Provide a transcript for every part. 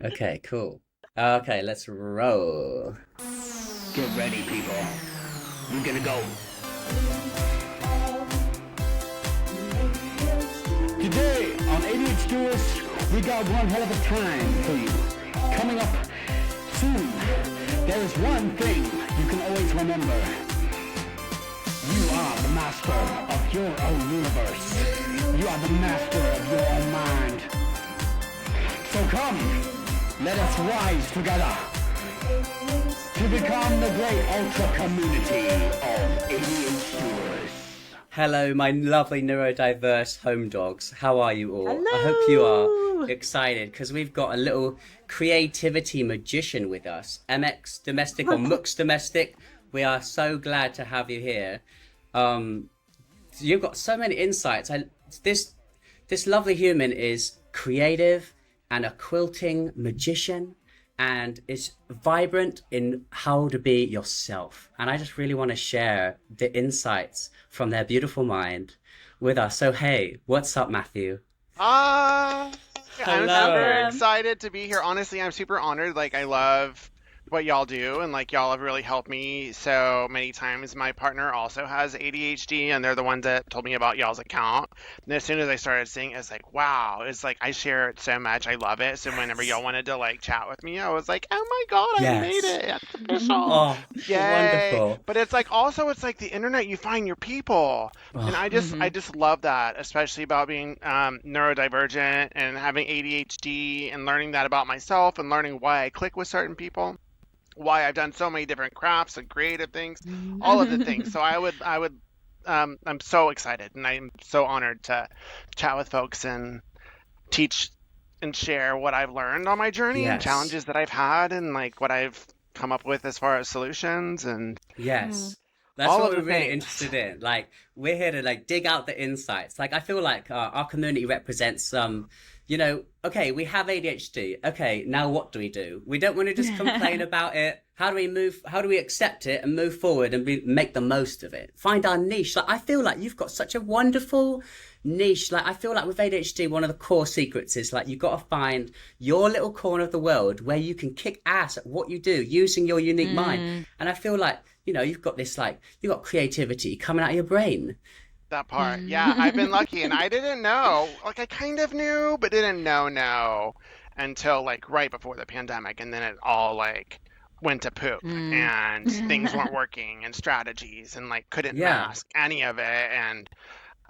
Okay, cool. Okay, let's roll. Get ready, people. We're gonna go. Today on ADHDers, we got one hell of a time for you. Coming up soon, there is one thing you can always remember. You are the master of your own universe. You are the master of your own mind. So come, let us rise together to become the great ultra community of ADHDers. Hello, my lovely neurodiverse home dogs. How are you all? I hope you are Hello. excited because we've got a little creativity magician with us, Mx.Domestic or Mx.Domestic. We are so glad to have you here. Um, you've got so many insights. This lovely human is creative and a quilting magician and is vibrant in how to be yourself. And I just really want to share the insights from their beautiful mind with us. So, hey, what's up, Matthew? Uh, I'm super Hello. excited to be here. Honestly, I'm super honored. Like, I love what y'all do, and like, y'all have really helped me so many times. My partner also has ADHD, and they're the ones that told me about y'all's account. And as soon as I started seeing it, it's like, wow, it's like I share it so much. I love it. So whenever y'all wanted to like chat with me, I was like, oh my God, I made Yes. it. It's official. Oh, Yay. wonderful. But it's like also it's like the internet, you find your people. And Oh, I just love that, especially about being neurodivergent and having ADHD and learning that about myself and learning why I click with certain people, why I've done so many different crafts and creative things, all of the things. So I'm so excited and I'm so honored to chat with folks and teach and share what I've learned on my journey and yes. challenges that I've had and like what I've come up with as far as solutions and Yes. That's all what of we're the really things. interested in. Like, we're here to like dig out the insights. Like, I feel like our community represents okay, we have ADHD. Okay, now what do we do? We don't want to just complain about it. How do we move? How do we accept it and move forward and make the most of it? Find our niche. Like, I feel like you've got such a wonderful niche. Like, I feel like with ADHD, one of the core secrets is like you got to find your little corner of the world where you can kick ass at what you do using your unique mind. And I feel like you've got this like you've got creativity coming out of your brain. That part. Yeah, I've been lucky and I didn't know. Like I kind of knew, but didn't know until like right before the pandemic and then it all like went to poop and things weren't working and strategies and like couldn't Yeah. mask any of it and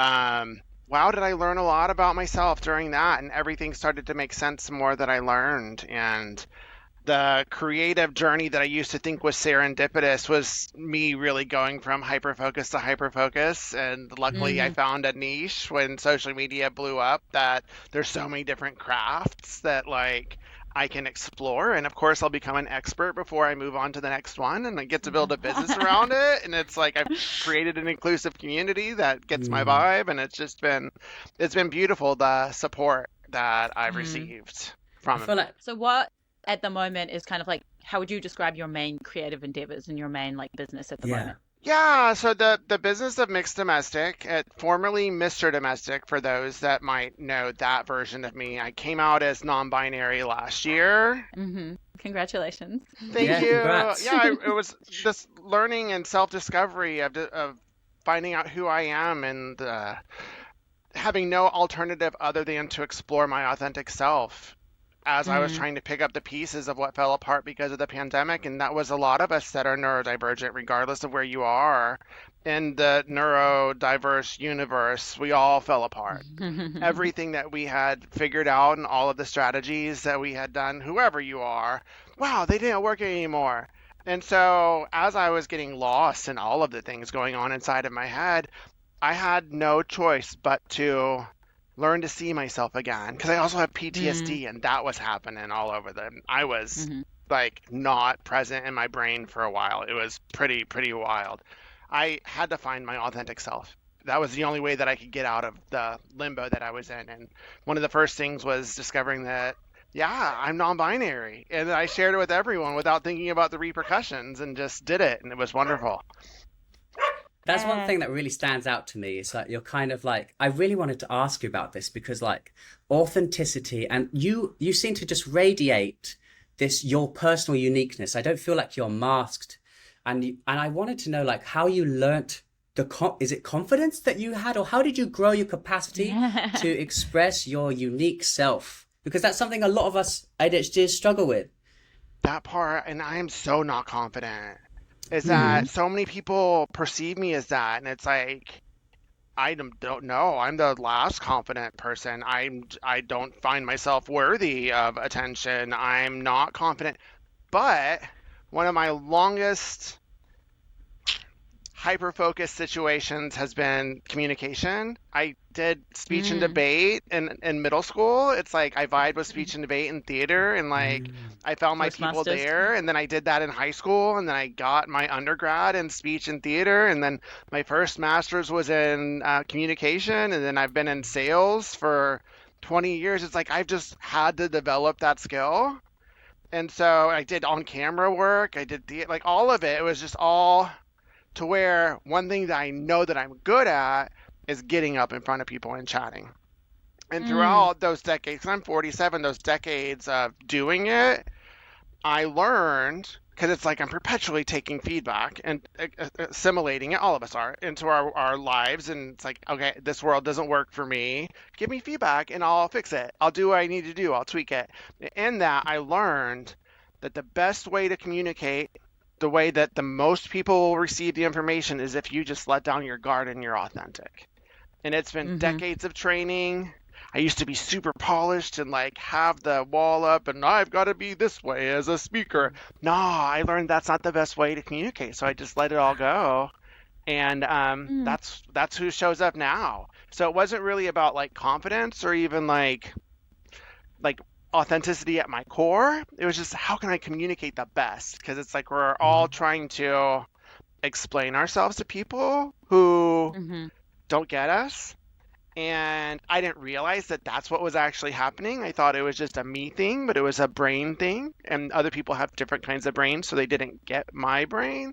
wow, did I learn a lot about myself during that and everything started to make sense the more that I learned and the creative journey that I used to think was serendipitous was me really going from hyperfocus to hyperfocus. And luckily, I found a niche when social media blew up that there's so many different crafts that like I can explore. And of course, I'll become an expert before I move on to the next one and I get to build a business around it. And it's like I've created an inclusive community that gets my Mm. vibe. And it's been beautiful, the support that I've received I from it. feel like So what at the moment is kind of like how would you describe your main creative endeavors and your main like business at the yeah. moment? Yeah, so the business of Mixed Domestic, formerly Mr. Domestic, for those that might know that version of me, I came out as non-binary last year. Congratulations. Thank Yeah, you. congrats. Yeah, it was this learning and self-discovery of finding out who I am and having no alternative other than to explore my authentic self as I was trying to pick up the pieces of what fell apart because of the pandemic. And that was a lot of us that are neurodivergent, regardless of where you are in the neurodiverse universe. We all fell apart. Everything that we had figured out and all of the strategies that we had done, whoever you are, wow, they didn't work anymore. And so, as I was getting lost in all of the things going on inside of my head, I had no choice but to learn to see myself again because I also have PTSD and that was happening all over them. I was like not present in my brain for a while. It was pretty wild. I had to find my authentic self. That was the only way that I could get out of the limbo that I was in. And one of the first things was discovering that, yeah, I'm non-binary. And I shared it with everyone without thinking about the repercussions and just did it. And it was wonderful. That's one Yeah. thing that really stands out to me is that you're kind of like, I really wanted to ask you about this because like authenticity and you seem to just radiate this your personal uniqueness. I don't feel like you're masked. And I wanted to know like how you learnt is it confidence that you had, or how did you grow your capacity to express your unique self? Because that's something a lot of us ADHDs struggle with. That part, and I am so not confident, is Hmm. that so many people perceive me as that, and it's like don't know. I'm the last confident person. I don't find myself worthy of attention. I'm not confident. But one of my longest hyper focused situations has been communication. I did speech and Mm. debate in middle school. It's like I vied with speech and debate in theater, and like I found my people Toastmasters. there. And then I did that in high school, and then I got my undergrad in speech and theater, and then my first master's was in communication, and then I've been in sales for 20 years. It's like I've just had to develop that skill. And so I did on camera work. I did like all of it. It was just all to where one thing that I know that I'm good at is getting up in front of people and chatting. And Mm. throughout those decades, 'cause I'm 47, those decades of doing it, I learned because it's like I'm perpetually taking feedback and assimilating it, all of us are, into our lives. And it's like, okay, this world doesn't work for me. Give me feedback and I'll fix it. I'll do what I need to do. I'll tweak it. In that, I learned that the best way to communicate, the way that the most people will receive the information, is if you just let down your guard and you're authentic. And it's been Mm-hmm. decades of training. I used to be super polished and like have the wall up and I've got to be this way as a speaker. No, I learned that's not the best way to communicate, so I just let it all go. And Mm. that's who shows up now. So it wasn't really about like confidence or even like authenticity at my core. It was just how can I communicate the best? Because it's like we're all trying to explain ourselves to people who Mm-hmm. don't get us. And I didn't realize that that's what was actually happening. I thought it was just a me thing, but it was a brain thing. And other people have different kinds of brains, so they didn't get my brain.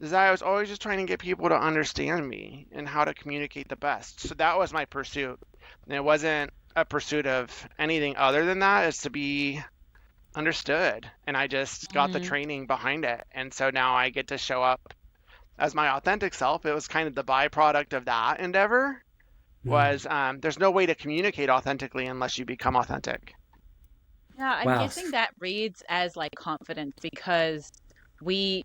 Is that I was always just trying to get people to understand me and how to communicate the best. So that was my pursuit. And it wasn't a pursuit of anything other than that. It's to be understood. And I just got the Mm. training behind it. And so now I get to show up as my authentic self. It was kind of the byproduct of that endeavor Mm. was there's no way to communicate authentically unless you become authentic. Yeah, I'm Wow. guessing that reads as like confidence because we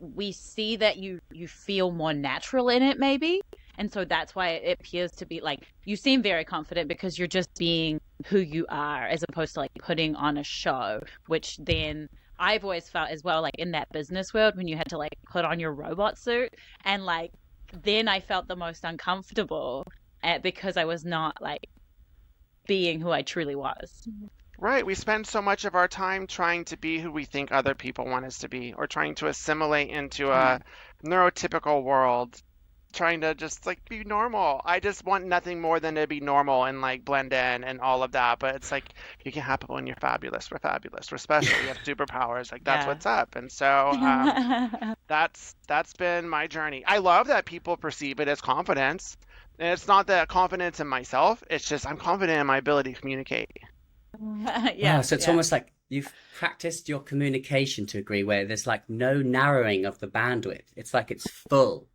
we see that you feel more natural in it maybe. And so that's why it appears to be like you seem very confident because you're just being who you are as opposed to like putting on a show, which then I've always felt as well like in that business world when you had to like put on your robot suit and like then I felt the most uncomfortable because I was not like being who I truly was. Right. We spend so much of our time trying to be who we think other people want us to be, or trying to assimilate into a Mm. neurotypical world, trying to just like be normal. I just want nothing more than to be normal and like blend in and all of that. But it's like you can have people when you're fabulous. We're fabulous. We're special. We have superpowers. Like that's Yeah. what's up. And so that's been my journey. I love that people perceive it as confidence. And it's not that confidence in myself. It's just I'm confident in my ability to communicate. Wow. Yeah, So it's yeah. almost like you've practiced your communication to a degree where there's like no narrowing of the bandwidth. It's like it's full.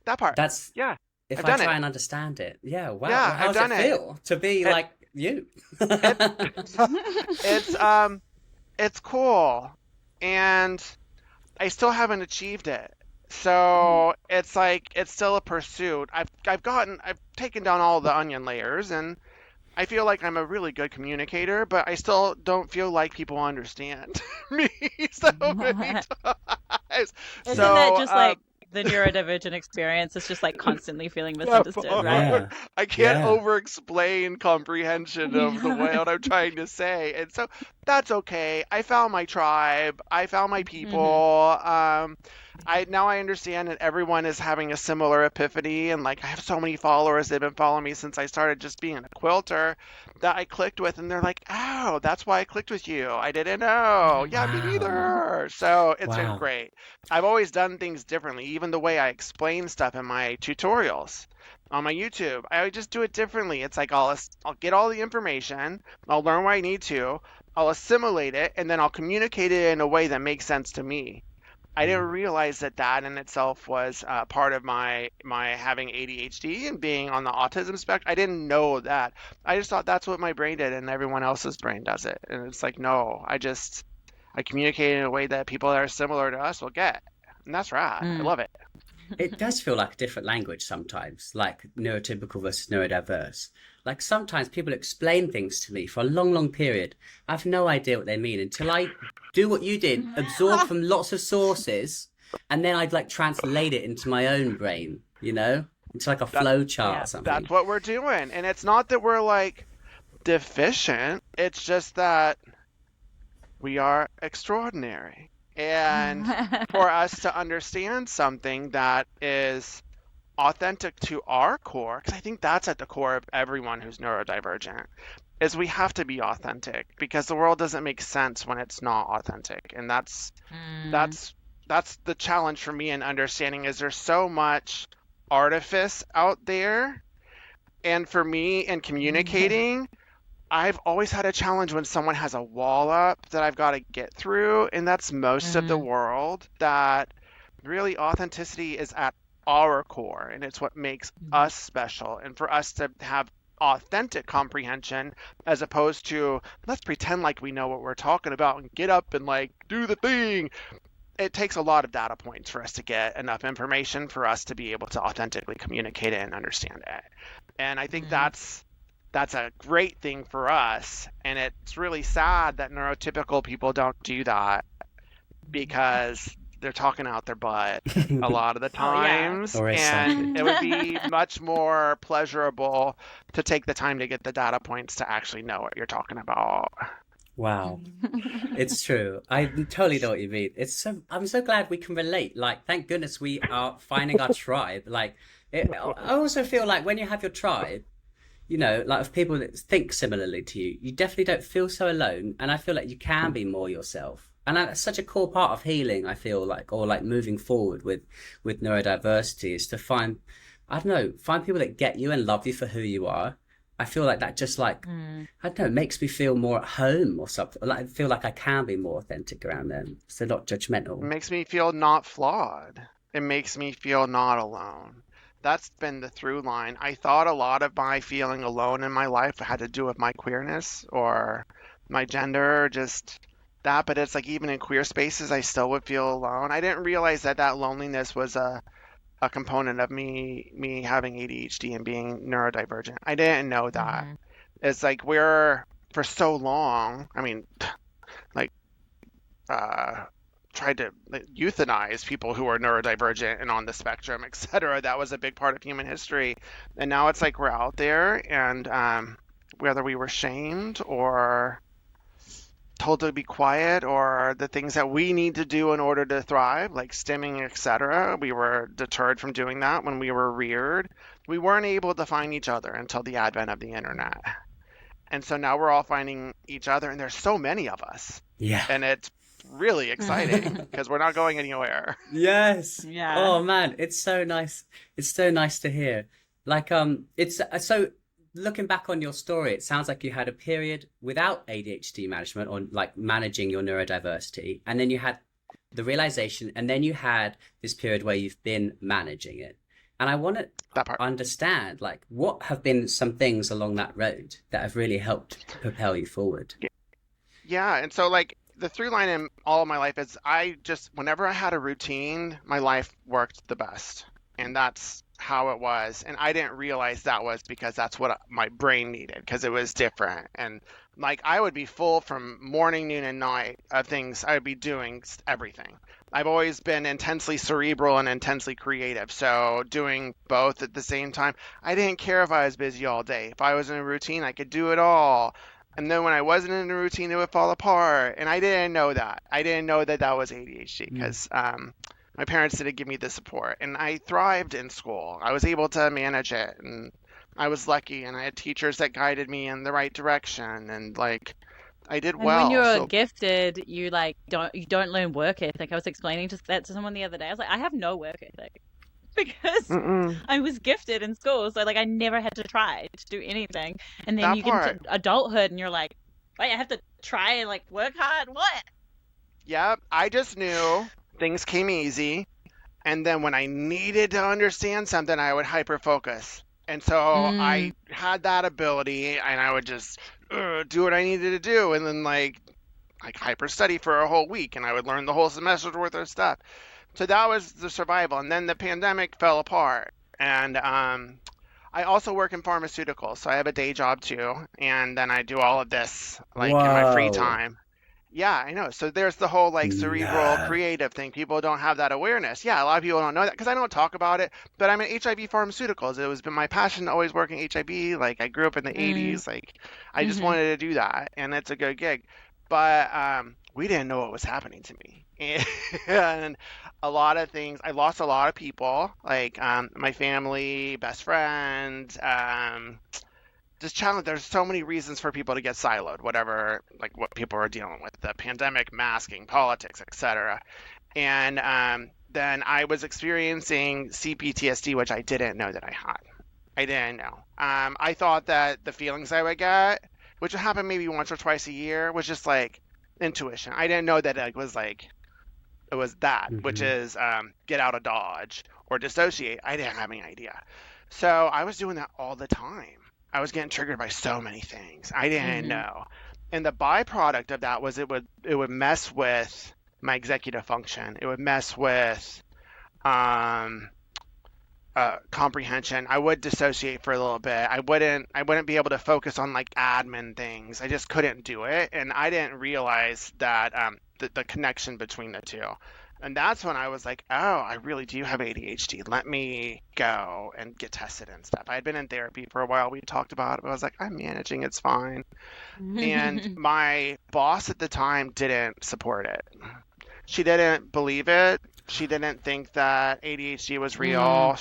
That part. That's Yeah, if I've I done it. try and understand it. Yeah. Wow. Well, Yeah, how I've does it done it. feel to be It like you? it it's it's cool. And I still haven't achieved it. Mm. So it's like it's still a pursuit. I've taken down all the onion layers and I feel like I'm a really good communicator, but I still don't feel like people understand me so many times. Isn't that So just like the neurodivergent experience? It's just like constantly feeling that misunderstood, right? part. Yeah. I can't Yeah. over explain comprehension of the way Yeah. what I'm trying to say. And so that's okay. I found my tribe. I found my Hmm. people. I understand that everyone is having a similar epiphany, and like I have so many followers that have been following me since I started just being a quilter that I clicked with, and they're like, "Oh, that's why I clicked with you. I didn't know. Yeah, me Wow. neither." So it's been Wow. great. I've always done things differently, even the way I explain stuff in my tutorials on my YouTube. I would just do it differently. It's like I'll get all the information, I'll learn what I need to, I'll assimilate it, and then I'll communicate it in a way that makes sense to me. I didn't Mm. realize that that in itself was part of my having ADHD and being on the autism spectrum. I didn't know that. I just thought that's what my brain did, and everyone else's brain does it. And it's like, no, I communicate in a way that people that are similar to us will get, and that's rad. I Mm. love it. It does feel like a different language sometimes, like neurotypical versus neurodiverse. Like sometimes people explain things to me for a long, long period. I have no idea what they mean until I do what you did, absorb from lots of sources, and then I'd like translate it into my own brain, you know? It's like a That flow chart Yeah. or something. that's what we're doing, and it's not that we're like deficient. It's just that we are extraordinary. And for us to understand something that is authentic to our core, because I think that's at the core of everyone who's neurodivergent, is we have to be authentic because the world doesn't make sense when it's not authentic. And Mm. that's that's the challenge for me in understanding is there's so much artifice out there. And for me in communicating, I've always had a challenge when someone has a wall up that I've got to get through, and that's most of the Mm. world. That really authenticity is at our core, and it's what makes us special. And for us to have authentic comprehension as opposed to let's pretend like we know what we're talking about and get up and like do the thing, it takes a lot of data points for us to get enough information for us to be able to authentically communicate it and understand it. And I think Mm. that's a great thing for us. And it's really sad that neurotypical people don't do that because they're talking out their butt a lot of the Oh yeah. times. Or is And something. it would be much more pleasurable to take the time to get the data points to actually know what you're talking about. Wow. It's true. I totally know what you mean. I'm so glad we can relate. Like, thank goodness we are finding our tribe. I also feel like when you have your tribe, you know, like of people that think similarly to you, you definitely don't feel so alone. And I feel like you can be more yourself. And that's such a core part of healing, I feel like, or like moving forward with neurodiversity is to find, I don't know, find people that get you and love you for who you are. I feel like that just like, Mm. I don't know, makes me feel more at home or something. Like I feel like I can be more authentic around them. So not It judgmental. makes me feel not flawed. It makes me feel not alone. That's been the through line. I thought a lot of my feeling alone in my life had to do with my queerness or my gender, just that. But it's like even in queer spaces, I still would feel alone. I didn't realize that that loneliness was a component of me having ADHD and being neurodivergent. I didn't know that. Mhm. It's like we're for so long. I mean, like uh, tried to like, euthanize people who are neurodivergent and on the spectrum, et cetera. That was a big part of human history. And now it's like we're out there, and whether we were shamed or told to be quiet or the things that we need to do in order to thrive, like stimming, et cetera, we were deterred from doing that when we were reared. We weren't able to find each other until the advent of the internet. And so now we're all finding each other, and there's so many of us. Yeah. And it's really exciting because we're not going anywhere. Yes. Yeah. Oh man, it's so nice. It's so nice to hear. Like it's so looking back on your story, it sounds like you had a period without ADHD management or like managing your neurodiversity, and then you had the realization, and then you had this period where you've been managing it. And I want to That part. understand like what have been some things along that road that have really helped propel you forward. Yeah. And so, like, the through line in all of my life is I just, whenever I had a routine, my life worked the best. And that's how it was. And I didn't realize that was because that's what my brain needed because it was different. And like, I would be full from morning, noon, and night of things I would be doing everything. I've always been intensely cerebral and intensely creative. So doing both at the same time, I didn't care if I was busy all day. If I was in a routine, I could do it all. And then when I wasn't in a routine, it would fall apart. And I didn't know that. I didn't know that that was ADHD Mm. because My parents didn't give me the support, and I thrived in school. I was able to manage it, and I was lucky, and I had teachers that guided me in the right direction, and like I did And when well. you're So, gifted, you don't learn work ethic. I was explaining that to someone the other day. I was like, I have no work ethic because mm-mm, I was gifted in school, so like I never had to try to do anything. And then that you get into part. adulthood, and you're like, wait, I have to try and like work hard. What? Yep, I just knew things came easy. And then when I needed to understand something, I would hyper focus. And so Mm, I had that ability, and I would just do what I needed to do, and then like hyper study for a whole week, and I would learn the whole semester's worth of stuff. So that was the survival. And then the pandemic fell apart, and I also work in pharmaceuticals, so I have a day job too, and then I do all of this like in my free Whoa. time. Yeah, I know. So there's the whole like cerebral No. creative thing. People don't have that awareness. Yeah, a lot of people don't know that because I don't talk about it. But I'm in HIV pharmaceuticals. It was been my passion to always work in HIV. Like I grew up in the mm, 80s. Like I just mm-hmm, wanted to do that, and it's a good gig. But we didn't know what was happening to me, and a lot of things. I lost a lot of people, like my family, best friend. Just challenge. There's so many reasons for people to get siloed, whatever, like what people are dealing with, the pandemic, masking, politics, etc. And then I was experiencing CPTSD, which I didn't know that I had. I didn't know. I thought that the feelings I would get, which would happen maybe once or twice a year, was just like intuition. I didn't know that it was that, which Hmm. is get out of Dodge or dissociate. I didn't have any idea. So I was doing that all the time. I was getting triggered by so many things. I didn't mm-hmm, know. And the byproduct of that was it would mess with my executive function. It would mess with um, comprehension. I would dissociate for a little bit. I wouldn't be able to focus on like admin things. I just couldn't do it, and I didn't realize that the connection between the two. And that's when I was like, oh, I really do have ADHD. Let me go and get tested and stuff. I had been in therapy for a while. We talked about it, but I was like, I'm managing. It's fine. And my boss at the time didn't support it. She didn't believe it. She didn't think that ADHD was mm, real.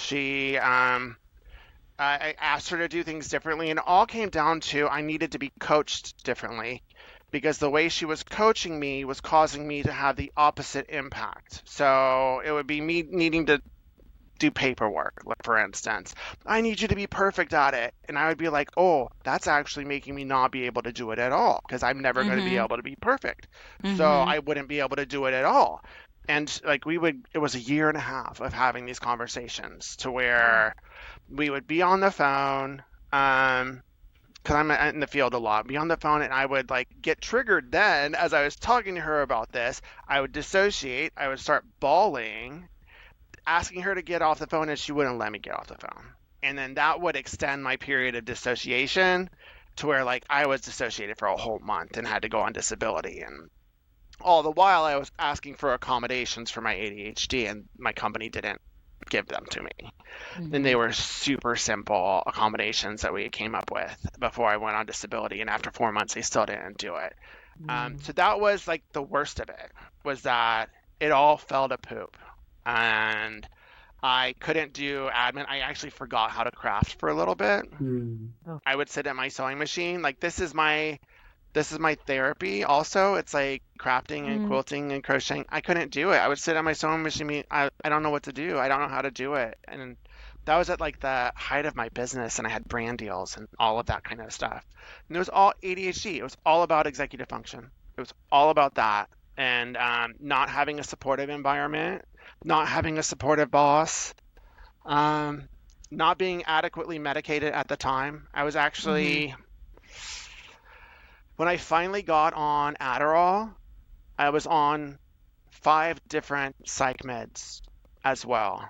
I asked her to do things differently, and it all came down to I needed to be coached differently because the way she was coaching me was causing me to have the opposite impact. So it would be me needing to do paperwork, like for instance, I need you to be perfect at it. And I would be like, oh, that's actually making me not be able to do it at all because I'm never going to be mm-hmm, able to be perfect. So mm-hmm. I wouldn't be able to do it at all. And like it was a year and a half of having these conversations to Wow. where we would be on the phone, because I'm in the field a lot, be on the phone and I would like get triggered then as I was talking to her about this. I would dissociate, I would start bawling asking her to get off the phone and she wouldn't let me get off the phone. And then that would extend my period of dissociation to where like I was dissociated for a whole month and had to go on disability. And all the while I was asking for accommodations for my ADHD and my company didn't give them to me. And Mm-hmm, they were super simple accommodations that we came up with before I went on disability. And after 4 months, they still didn't do it. mm, So that was like the worst of it was that it all fell to poop. And I couldn't do admin. I actually forgot how to craft for a little bit. Mm. oh, I would sit at my sewing machine. Like this is my therapy also. It's like crafting and mm, quilting and crocheting. I couldn't do it. I would sit at my sewing machine. I don't know what to do. I don't know how to do it. And that was at like the height of my business and I had brand deals and all of that kind of stuff. And it was all ADHD. It was all about executive function. It was all about that. And not having a supportive environment, not having a supportive boss, um, not being adequately medicated at the time. I was mm-hmm, actually, when I finally got on Adderall, I was on 5 different psych meds as well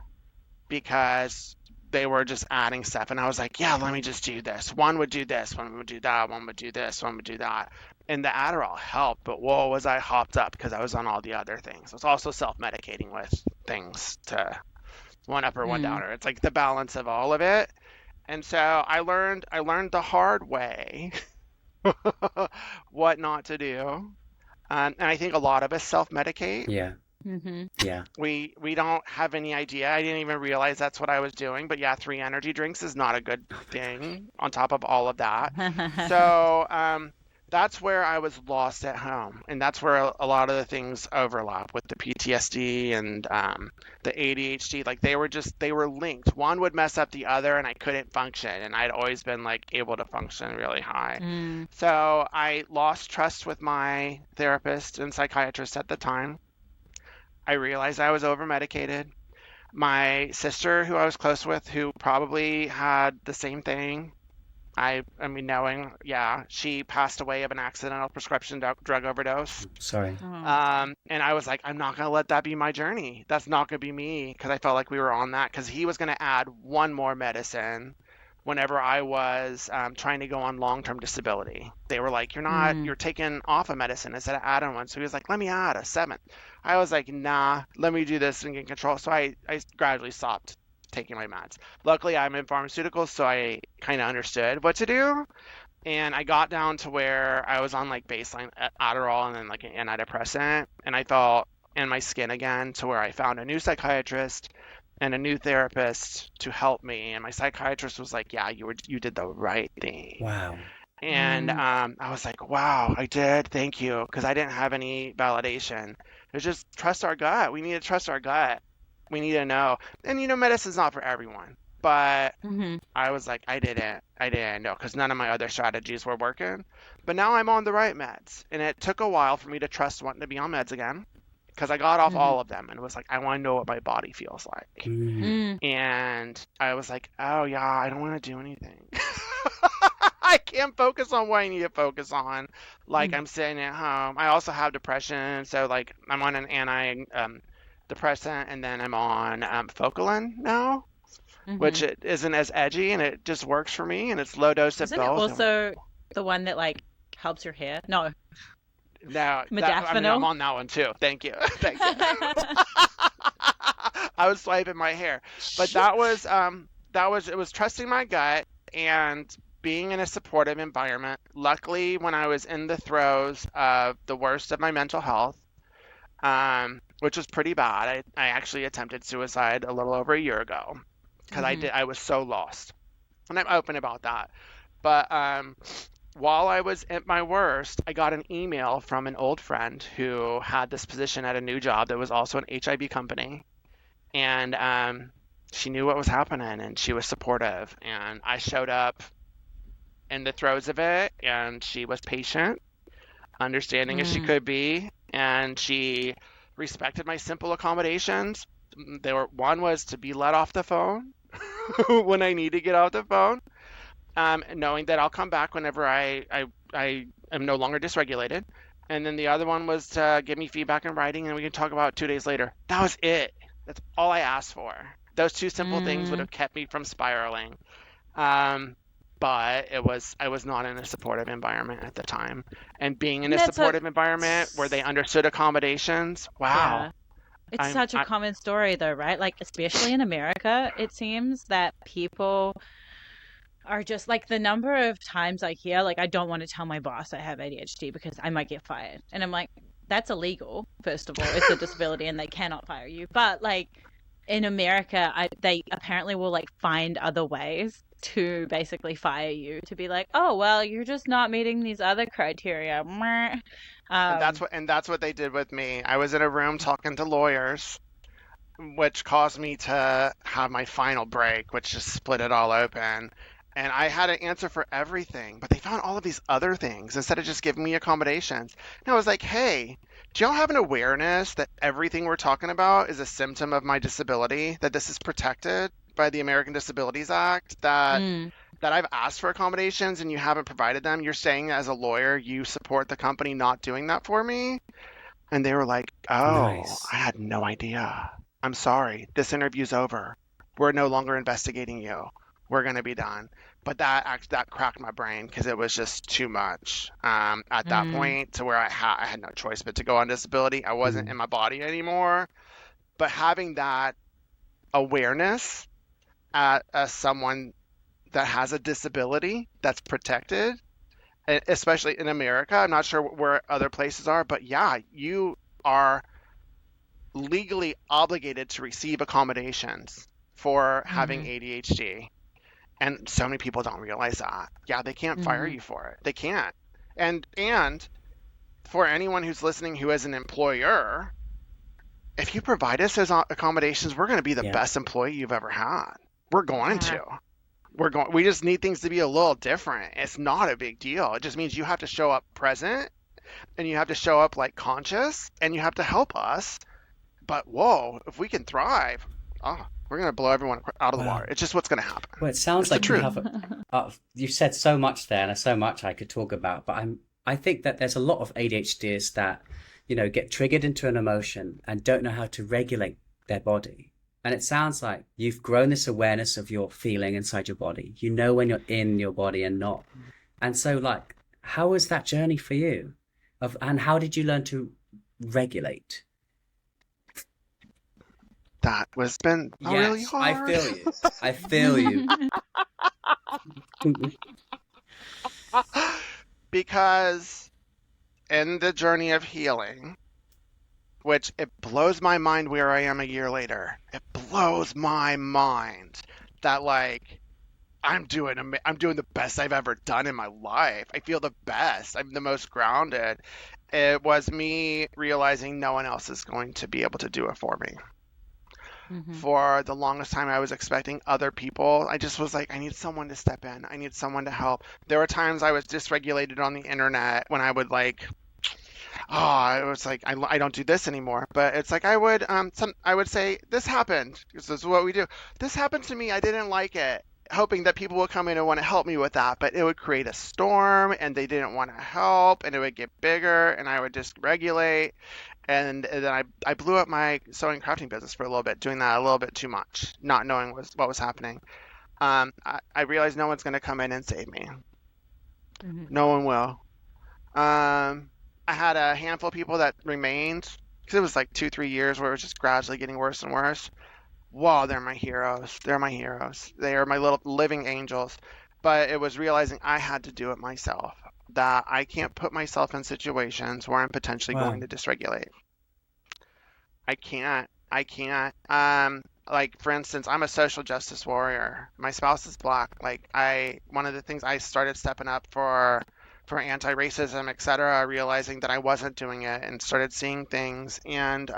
because they were just adding stuff. And I was like, yeah, let me just do this. One would do this, one would do that, one would do this, one would do that. And the Adderall helped, but whoa, was I hopped up because I was on all the other things. I was also self medicating with things to one up or one mm, downer. It's like the balance of all of it. And so I learned the hard way what not to do. And I think a lot of us self-medicate. Yeah. Mm-hmm. Yeah. We don't have any idea. I didn't even realize that's what I was doing. But yeah, 3 energy drinks is not a good thing on top of all of that. So that's where I was lost at home, and that's where a lot of the things overlap with the PTSD and the ADHD. Like they were linked. One would mess up the other, and I couldn't function. And I'd always been like able to function really high. Mm. So I lost trust with my therapist and psychiatrist at the time. I realized I was over medicated. My sister, who I was close with, who probably had the same thing, I mean, knowing, yeah, she passed away of an accidental prescription drug overdose. Sorry. Oh. And I was like, I'm not going to let that be my journey. That's not going to be me, because I felt like we were on that, because he was going to add one more medicine whenever I was trying to go on long-term disability. They were like, you're taking off a medicine instead of adding one. So he was like, let me add a seventh. I was like, nah, let me do this and get control. So I gradually stopped taking my meds. Luckily, I'm in pharmaceuticals, so I kind of understood what to do. And I got down to where I was on like baseline Adderall and then like an antidepressant. And I felt in my skin again, to where I found a new psychiatrist and a new therapist to help me. And my psychiatrist was like, yeah, you did the right thing. Wow. And I was like, wow, I did. Thank you. Because I didn't have any validation. It's just trust our gut. We need to trust our gut. We need to know. And, medicine's not for everyone. But I was like, I didn't know, because none of my other strategies were working. But now I'm on the right meds. And it took a while for me to trust wanting to be on meds again, because I got off all of them and was like, I want to know what my body feels like. And I was like, oh, yeah, I don't want to do anything. I can't focus on what I need to focus on. Like, I'm sitting at home. I also have depression. So, like, I'm on an anti-depressant, and then I'm on Focalin now, which it isn't as edgy, and it just works for me, and it's low dose at Isn't it both. also the one that like helps your hair? No. No, Modafinil? I'm on that one too. Thank you. Thank you. I was swiping my hair. But it was trusting my gut and being in a supportive environment. Luckily, when I was in the throes of the worst of my mental health, which was pretty bad, I actually attempted suicide a little over a year ago, because I was so lost. And I'm open about that. But while I was at my worst, I got an email from an old friend who had this position at a new job that was also an HIB company. And she knew what was happening, and she was supportive. And I showed up in the throes of it, and she was patient, understanding as she could be. And she respected my simple accommodations. One was to be let off the phone when I need to get off the phone. Knowing that I'll come back whenever I am no longer dysregulated. And then the other one was to give me feedback in writing, and we can talk about it 2 days later. That was it. That's all I asked for. Those two simple things would have kept me from spiraling. But I was not in a supportive environment at the time. And being in a supportive environment where they understood accommodations, wow. Yeah. It's such a common story though, right? Like, especially in America, it seems that people are just like, the number of times I hear, like, I don't want to tell my boss I have ADHD because I might get fired. And I'm like, that's illegal, first of all. It's a disability and they cannot fire you. But like in America, they apparently will like find other ways to basically fire you, to be like, oh, well, you're just not meeting these other criteria. And that's what they did with me. I was in a room talking to lawyers, which caused me to have my final break, which just split it all open. And I had an answer for everything, but they found all of these other things instead of just giving me accommodations. And I was like, hey, do y'all have an awareness that everything we're talking about is a symptom of my disability, that this is protected by the American Disabilities Act, that I've asked for accommodations and you haven't provided them? You're saying as a lawyer you support the company not doing that for me? And they were like, oh, Nice. I had no idea. I'm sorry. This interview's over. We're no longer investigating you. We're going to be done. But that cracked my brain, because it was just too much at that point, to where I had no choice but to go on disability. I wasn't in my body anymore. But having that awareness as someone that has a disability that's protected, especially in America, I'm not sure where other places are, but yeah, you are legally obligated to receive accommodations for having ADHD. And so many people don't realize that. Yeah, they can't fire you for it. They can't. And for anyone who's listening who is an employer, if you provide us those accommodations, we're going to be the best employee you've ever had. We're going to. We just need things to be a little different. It's not a big deal. It just means you have to show up present, and you have to show up like conscious, and you have to help us. But whoa, if we can thrive, we're going to blow everyone out of the water. It's just what's going to happen. Well, it sounds like you have you've said so much there, and there's so much I could talk about. But I think that there's a lot of ADHDers that, you know, get triggered into an emotion and don't know how to regulate their body. And it sounds like you've grown this awareness of your feeling inside your body. You know when you're in your body and not. And so, like, how was that journey for you? And how did you learn to regulate? That was been really hard. I feel you. Because in the journey of healing, which it blows my mind where I am a year later. It blows my mind that, like, I'm doing the best I've ever done in my life. I feel the best. I'm the most grounded. It was me realizing no one else is going to be able to do it for me. For the longest time, I was expecting other people. I just was like, I need someone to step in. I need someone to help. There were times I was dysregulated on the internet when I would like, it was like, I don't do this anymore. But it's like I would say, this happened. This is what we do. This happened to me. I didn't like it. Hoping that people would come in and want to help me with that, but it would create a storm and they didn't want to help, and it would get bigger, and I would just regulate. And then I blew up my sewing crafting business for a little bit, doing that a little bit too much, not knowing what was happening. I realized no one's going to come in and save me. No one will. I had a handful of people that remained, because it was like 2-3 years where it was just gradually getting worse and worse. Wow, they're my heroes. They're my heroes. They are my little living angels. But it was realizing I had to do it myself, that I can't put myself in situations where I'm potentially going to dysregulate. I can't. Like, for instance, I'm a social justice warrior. My spouse is Black. Like, one of the things I started stepping up for anti-racism, etc., realizing that I wasn't doing it and started seeing things. And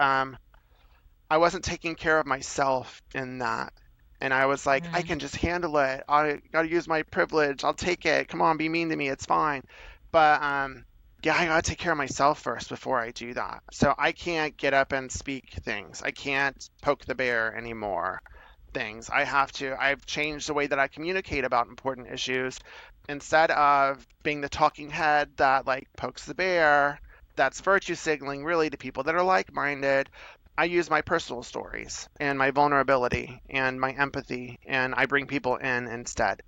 I wasn't taking care of myself in that. And I was like, I can just handle it. I got to use my privilege. I'll take it. Come on, be mean to me. It's fine. But I got to take care of myself first before I do that. So I can't get up and speak things. I can't poke the bear anymore. I've changed the way that I communicate about important issues. Instead of being the talking head that like pokes the bear, that's virtue signaling really to people that are like-minded. I use my personal stories and my vulnerability and my empathy, and I bring people in instead.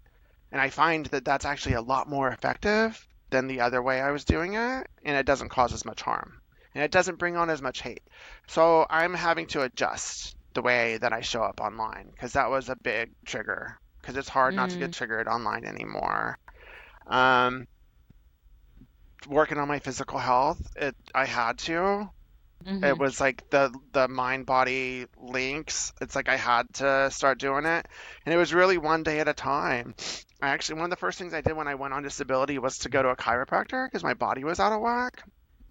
And I find that that's actually a lot more effective than the other way I was doing it, and it doesn't cause as much harm, and it doesn't bring on as much hate. So I'm having to adjust the way that I show up online, because that was a big trigger, because it's hard not to get triggered online anymore. Working on my physical health, I had to. It was like the mind-body links. It's like I had to start doing it. And it was really one day at a time. One of the first things I did when I went on disability was to go to a chiropractor because my body was out of whack.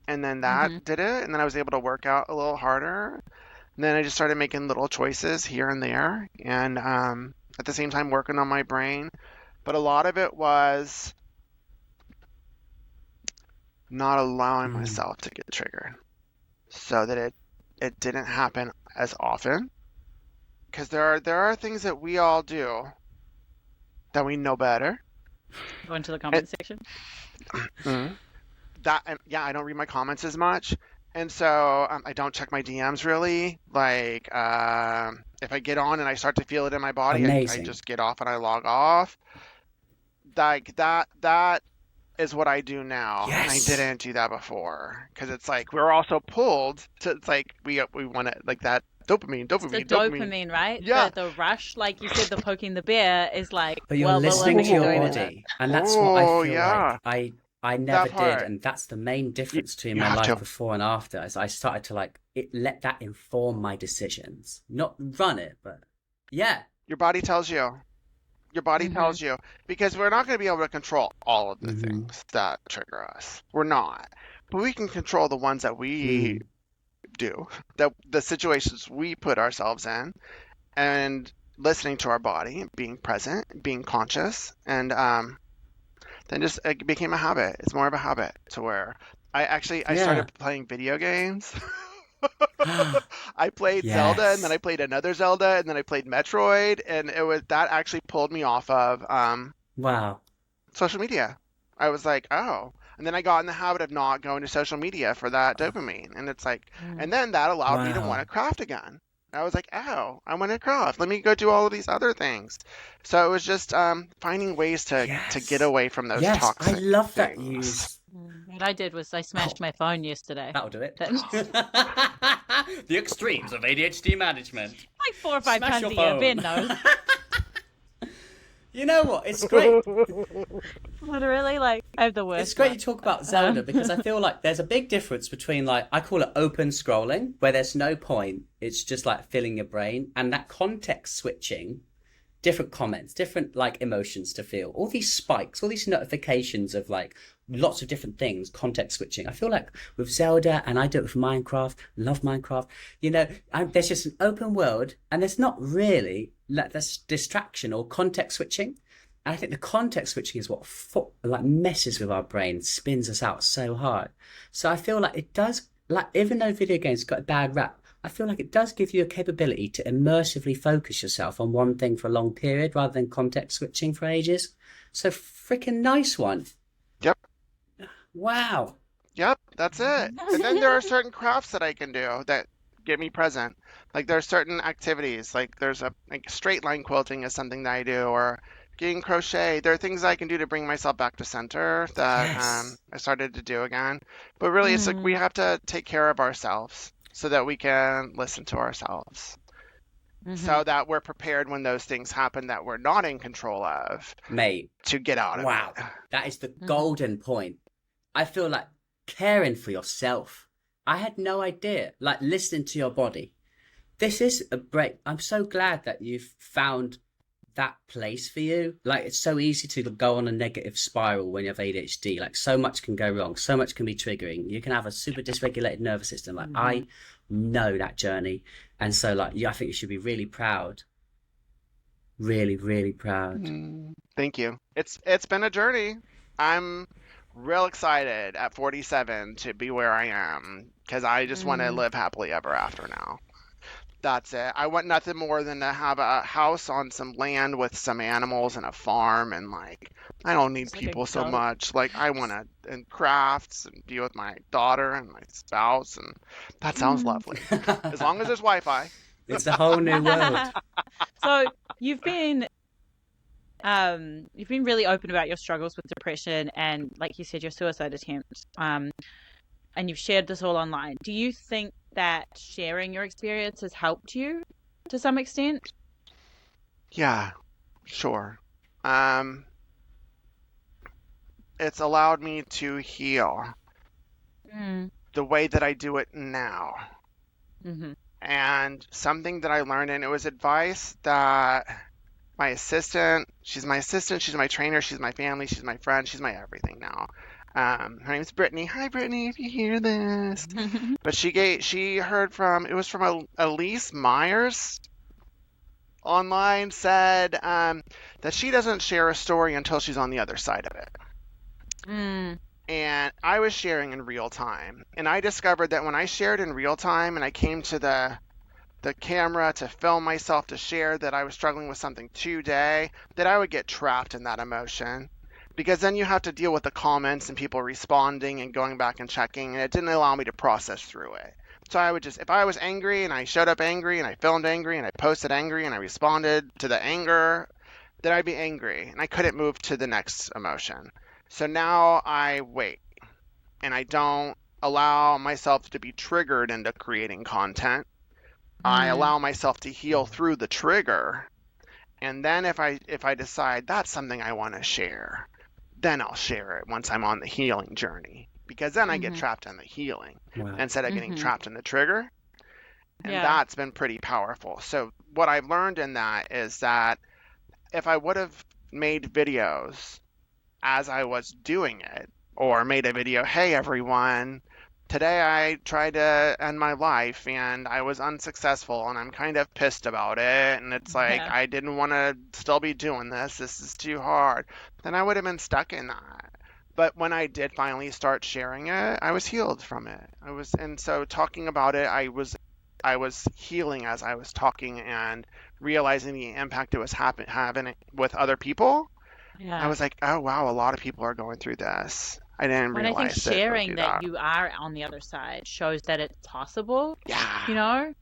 And then that did it. And then I was able to work out a little harder. And then I just started making little choices here and there. And at the same time working on my brain. But a lot of it was not allowing myself to get triggered, so that it didn't happen as often. Because there are things that we all do that we know better. Go into the comment section. I don't read my comments as much, and so I don't check my DMs really. Like if I get on and I start to feel it in my body, I just get off and I log off. Like that is what I do now. Yes. And I didn't do that before, because it's like we're also pulled to, it's like we want to, like, that dopamine. It's the dopamine, right? Yeah. The rush, like you said, the poking the bear is like. But you're listening to your body, and that's what I feel like. I never That did, part. and that's the main You, difference between you my have life to. before and after. As I started to like let that inform my decisions, not run it, but yeah. Your body tells you. Your body Mhm. tells you because we're not going to be able to control all of the Hmm. things that trigger us. We're not. But we can control the ones that we Mm. do, the situations we put ourselves in, and listening to our body, being present, being conscious, and then just it became a habit. It's more of a habit to where I Yeah. started playing video games. I played Zelda, and then I Yes. played another Zelda, and then I played Metroid, and it was that actually pulled me off of Wow. social media. I was like, oh. And then I got in the habit of not going to social media for that dopamine. And it's like, and Mm. then that allowed me to want to Wow. craft again. I was like, oh, I want to craft. Let me go do all of these other things. So it was just finding ways to get Yes. away from those Yes. I toxic love that things. use. What I did was I Oh, smashed my phone yesterday. that'll do it. That The extremes of ADHD management. like 4 or 5 Smash times your a year. Ben phone. knows. You know what? It's great. Literally, like I have the It's worst great luck. you talk about Zelda because I feel like there's a big difference between like I call it open scrolling where there's no point. It's just like filling your brain and that context switching, different comments, different like emotions to feel. All these spikes, all these notifications of like lots of different things, context switching. I feel like with Zelda and I do it with Minecraft, love Minecraft, there's just an open world and there's not really like this distraction or context switching. And I think the context switching is what like messes with our brain, spins us out so hard. So I feel like it does, like even though video games got a bad rap, I feel like it does give you a capability to immersively focus yourself on one thing for a long period rather than context switching for ages. So freaking nice one. Yep. Wow. Yep, that's it. And then there are certain crafts that I can do that get me present. Like there are certain activities, like there's a like straight line quilting is something that I do, or getting crochet. There are things I can do to bring myself back to center that Yes. I started to do again. But really, it's like we Mm. have to take care of ourselves so that we can listen to ourselves, Mhm. so that we're prepared when those things happen that we're not in control of Mate. to get out of it. Wow. That is the Mhm. golden point. I feel like caring for yourself. I had no idea. Like listening to your body. This is a break. I'm so glad that you've found that place for you. Like it's so easy to go on a negative spiral when you have ADHD. Like so much can go wrong. So much can be triggering. You can have a super dysregulated nervous system. Like I Mhm. know that journey. And so like yeah, I think you should be really proud. Really, really proud. Thank you. It's been a journey. I'm real excited at 47 to be where I am because I just want to Mm. live happily ever after now. That's it. I want nothing more than to have a house on some land with some animals and a farm and like I don't need It's like a people so goat. much. Like I want to and crafts and be with my daughter and my spouse and that sounds Mm. lovely. As long as there's Wi-Fi. It's a whole new world. So you've been you've been really open about your struggles with depression and like you said your suicide attempt. And you've shared this all online. Do you think that sharing your experience has helped you to some extent? Yeah, sure. Um it's allowed me to heal Mm. the way that I do it now. Mm-hmm. And something that I learned, and it was advice that my assistant, she's my trainer, she's my family, she's my friend, she's my everything now. Her name's Brittany. Hi, Brittany, if you hear this. But she heard from, it was from Elise Myers online, said that she doesn't share a story until she's on the other side of it. Mm. And I was sharing in real time. And I discovered that when I shared in real time and I came to the camera to film myself to share that I was struggling with something today, that I would get trapped in that emotion. Because then you have to deal with the comments and people responding and going back and checking, and it didn't allow me to process through it. So I would just, if I was angry and I showed up angry and I filmed angry and I posted angry and I responded to the anger, then I'd be angry and I couldn't move to the next emotion. So now I wait and I don't allow myself to be triggered into creating content. I Mm. allow myself to heal through the trigger. And then if I decide that's something I want to share, then I'll share it once I'm on the healing journey, because then I get Mm-hmm. trapped in the healing Wow. instead of getting Mm-hmm. trapped in the trigger. And Yeah. that's been pretty powerful. So what I've learned in that is that if I would have made videos as I was doing it, or made a video, hey everyone, today I tried to end my life and I was unsuccessful and I'm kind of pissed about it, and it's like Yeah. I didn't want to still be doing this is too hard, then I would have been stuck in that. But when I did finally start sharing it, I was healed from it. And so talking about it, I was healing as I was talking and realizing the impact it was having with other people. I Yeah. was like, oh wow, a lot of people are going through this. I didn't When I think realize that it would sharing do that that. you are on the other side shows that it's possible, Yeah. you know?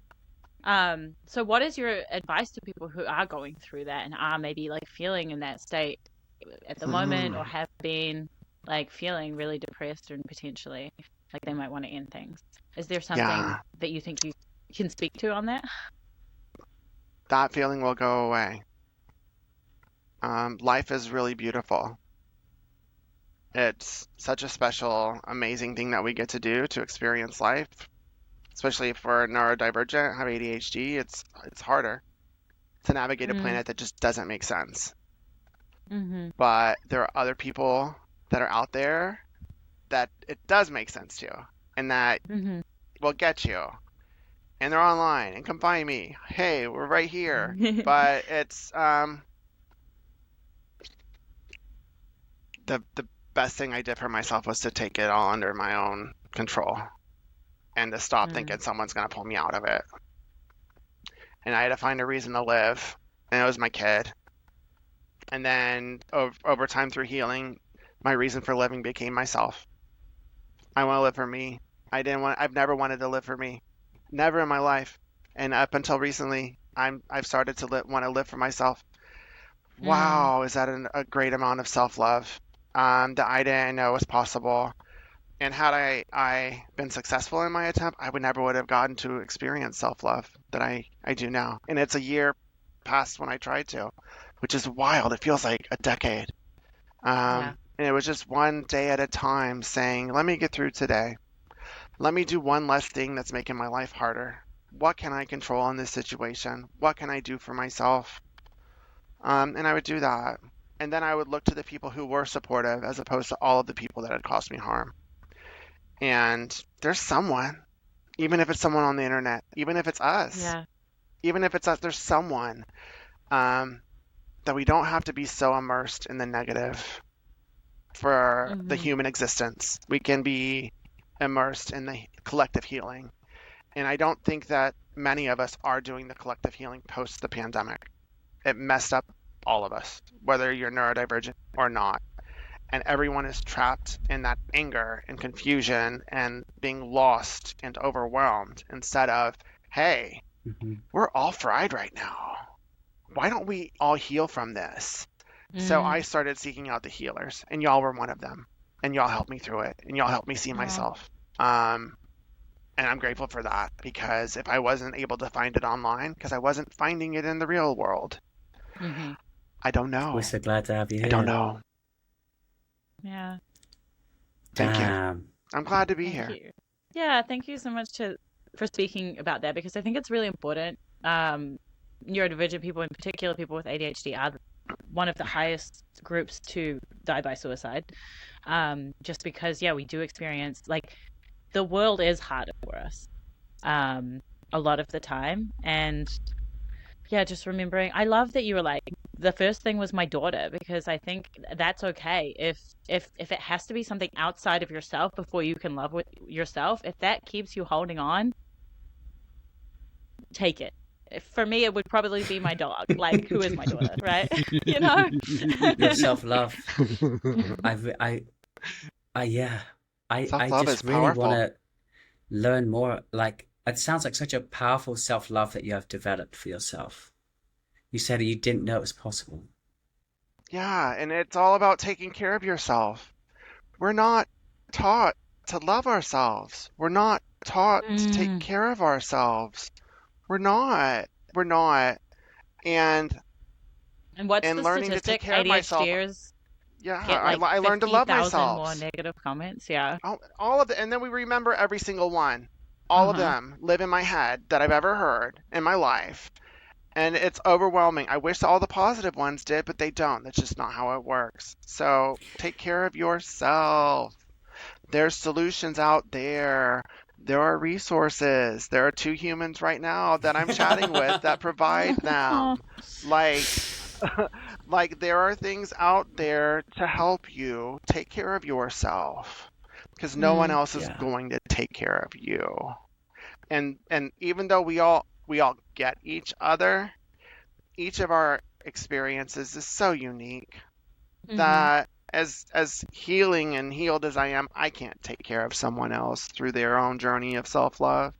So what is your advice to people who are going through that and are maybe like feeling in that state at the moment, or have been like feeling really depressed and potentially like they might want to end things? Is there something Yeah. that you think you can speak to on that? That feeling will go away. Life is really beautiful. It's such a special, amazing thing that we get to do to experience life, especially if we're neurodivergent, have ADHD. It's harder to navigate a Mm. planet that just doesn't make sense. Mm-hmm. But there are other people that are out there that it does make sense to, and that Mm-hmm. will get you. And they're online, and come find me. Hey, we're right here. But it's the best thing I did for myself was to take it all under my own control and to stop thinking someone's gonna pull me out of it. And I had to find a reason to live, and it was my kid. And then over time through healing, my reason for living became myself. I want to live for me. I've never wanted to live for me, never in my life. And up until recently, I've started to want to live for myself. Mm. Wow, is that a great amount of self-love that I didn't know was possible. And had I been successful in my attempt, I would have gotten to experience self-love that I do now. And it's a year past when I tried to, which is wild. It feels like a decade. Yeah. And it was just one day at a time saying, let me get through today. Let me do one less thing that's making my life harder. What can I control in this situation? What can I do for myself? And I would do that. And then I would look to the people who were supportive as opposed to all of the people that had caused me harm. And there's someone, even if it's someone on the internet, even if it's us, Yeah. even if it's us, there's someone that we don't have to be so immersed in the negative for the Mm-hmm. human existence. We can be immersed in the collective healing. And I don't think that many of us are doing the collective healing post the pandemic. It messed up all of us, whether you're neurodivergent or not. And everyone is trapped in that anger and confusion and being lost and overwhelmed instead of, hey, Hmm. we're all fried right now. Why don't we all heal from this? So Mm. I started seeking out the healers, and y'all were one of them. And y'all helped me through it, and y'all helped me see Oh. myself. And I'm grateful for that, because if I wasn't able to find it online, because I wasn't finding it in the real world, Mm-hmm. I don't know. We're so glad to have you I don't here. know. Yeah. Thank you. Damn. I'm glad to be Thank here. you. Yeah, thank you so much for speaking about that, because I think it's really important. Neurodivergent people, in particular people with ADHD, are one of the highest groups to die by suicide. Just because, yeah, we do experience, like, the world is harder for us a lot of the time. And yeah, just remembering, I love that you were like, the first thing was my daughter, because I think that's okay. If it has to be something outside of yourself before you can love with yourself, if that keeps you holding on, take it. For me, it would probably be my dog, like, who is my daughter, right? You know? Your self-love. Yeah. I Self-love is just really want powerful. to learn more. Like, it sounds like such a powerful self-love that you have developed for yourself. You said you didn't know it was possible. Yeah, and it's all about taking care of yourself. We're not taught to love ourselves. We're not taught to take Mm. care of ourselves. We're not. We're not. And And what's and the learning to take statistic? care of myself. ADHDers Yeah, get like I learned to love 50,000 more myself. negative comments. Yeah. All of it, and then we remember every single one. All of Uh-huh. them live in my head that I've ever heard in my life, and it's overwhelming. I wish all the positive ones did, but they don't. That's just not how it works. So take care of yourself. There's solutions out there. There are resources. There are two humans right now that I'm chatting with that provide Oh. them. Like, like there are things out there to help you take care of yourself because no one Mm. else is Yeah. going to take care of you. And even though we all get each other, each of our experiences is so unique Mm-hmm. that as healing and healed as I am, I can't take care of someone else through their own journey of self-love.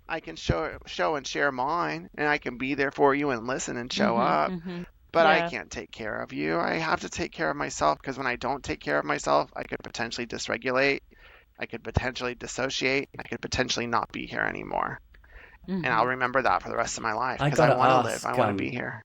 I can show and share mine, and I can be there for you and listen and show Mm-hmm. up, Mm-hmm. but I Yeah. can't take care of you. I have to take care of myself because when I don't take care of myself, I could potentially dysregulate, I could potentially dissociate, I could potentially not be here anymore. And I'll Mm-hmm. remember that for the rest of my life I because I gotta want to live. I ask, want to be here.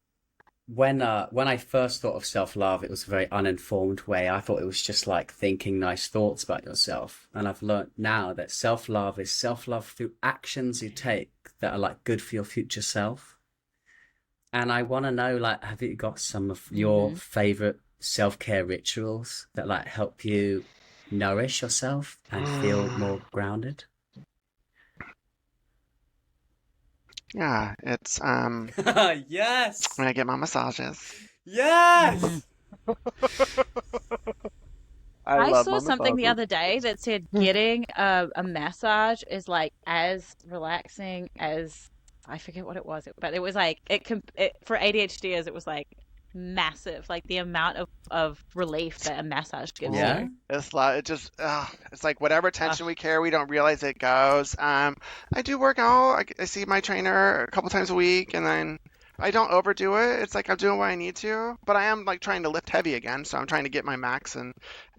when I first thought of self-love, it was a very uninformed way. I thought it was just like thinking nice thoughts about yourself. And I've learned now that self-love is self-love through actions you take that are like good for your future self. And I want to know, like, have you got some of your Mm-hmm. favorite self-care rituals that like help you nourish yourself and feel more grounded? Yeah, it's when Yes. I get my massages. Mm-hmm. Yes. I I love saw my something the massages. other day that said getting a massage is like as relaxing as I forget what it was, but it was like for ADHDers it was like massive, like the amount of relief that a massage gives Oh, Yeah. you. it just it's like whatever Uh, tension we carry, we don't realize it goes. I do work out. I see my trainer a couple times a week, and then I don't overdo it. It's like I'm doing what I need to, but I am like trying to lift heavy again, so I'm trying to get my max, and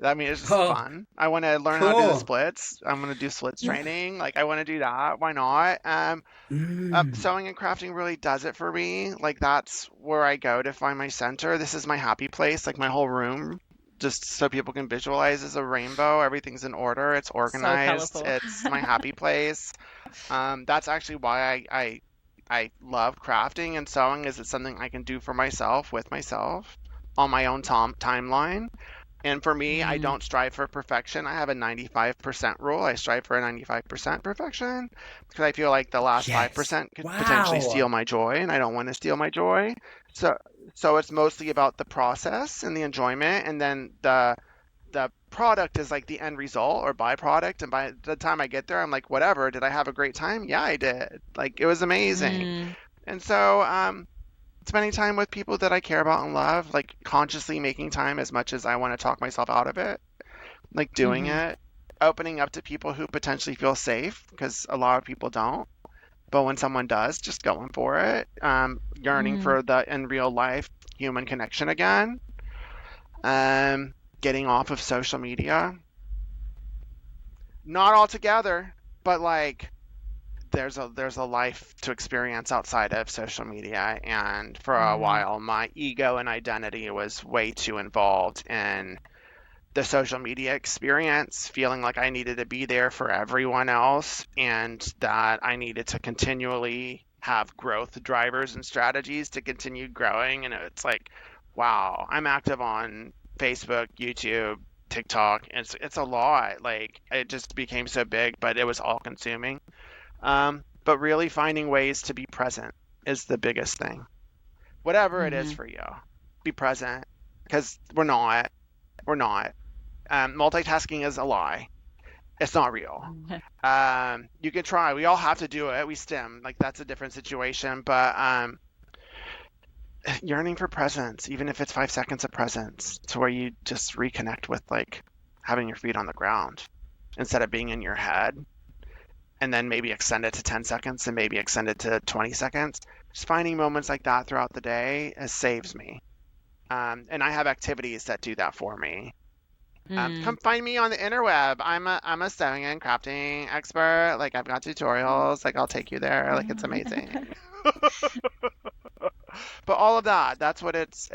I mean it's just Oh, fun. I want to learn how to do the cool. splits. I'm gonna do splits training. Like I want to do that. Why not? Mm. Sewing and crafting really does it for me. Like that's where I go to find my center. This is my happy place. Like my whole room, just so people can visualize, is a rainbow. Everything's in order. It's so organized. colorful. It's my happy place. That's actually why I love crafting and sewing. Is it's something I can do for myself with myself on my own timeline. And for me, I Mm, don't strive for perfection. I have a 95% rule. I strive for a 95% perfection because I feel like the last Yes. 5% could potentially steal Wow. my joy, and I don't want to steal my joy. So, so it's mostly about the process and the enjoyment, and then the product is like the end result or byproduct. And by the time I get there, I'm like, whatever. Did I have a great time? Yeah, I did. Like it was amazing. mm, And so, spending time with people that I care about and love, like consciously making time as much as I want to talk myself out of it, like doing hmm. it, opening up to people who potentially feel safe because a lot of people don't. But when someone does, just going for it, yearning Mm, for the in real life human connection again, getting off of social media, not all together, but like there's a life to experience outside of social media, and for a mm, while my ego and identity was way too involved in the social media experience, feeling like I needed to be there for everyone else and that I needed to continually have growth drivers and strategies to continue growing. And it's like, wow, I'm active on Facebook, YouTube, TikTok. It's a lot. Like it just became so big, but it was all consuming. But really finding ways to be present is the biggest thing. Whatever it is hmm. for you, be present because we're not. Multitasking is a lie. It's not real. You can try. We all have to do it. We stim. Like that's a different situation. But yearning for presence, even if it's 5 seconds of presence, to where you just reconnect with like having your feet on the ground instead of being in your head, and then maybe extend it to 10 seconds and maybe extend it to 20 seconds. Just finding moments like that throughout the day saves me. And I have activities that do that for me. Mm. Come find me on the interweb. I'm a sewing and crafting expert. Like I've got tutorials. Like I'll take you there. Like it's amazing. But all of that, that's what it's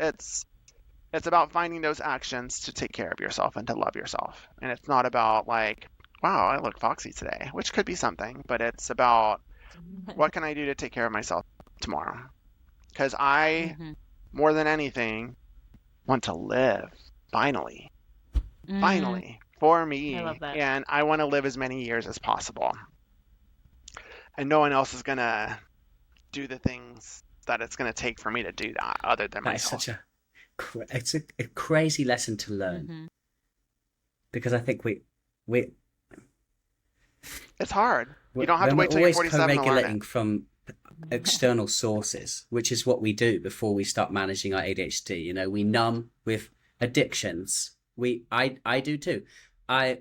It's about finding those actions to take care of yourself and to love yourself. And it's not about like, wow, I look foxy today, which could be something, but it's about what can I do to take care of myself tomorrow? Because I, Mhm. more than anything, want to live, finally, Mm, finally, for I love me. that. And I want to live as many years as possible. And no one else is going to do the things that it's going to take for me to do that other than That is myself. such it's a crazy lesson to learn Mhm. because I think we It's hard. You don't have to when we're wait till you're always 47 to learn it. co-regulating from external sources, which is what we do before we start managing our ADHD. You know, we numb with addictions. I do too.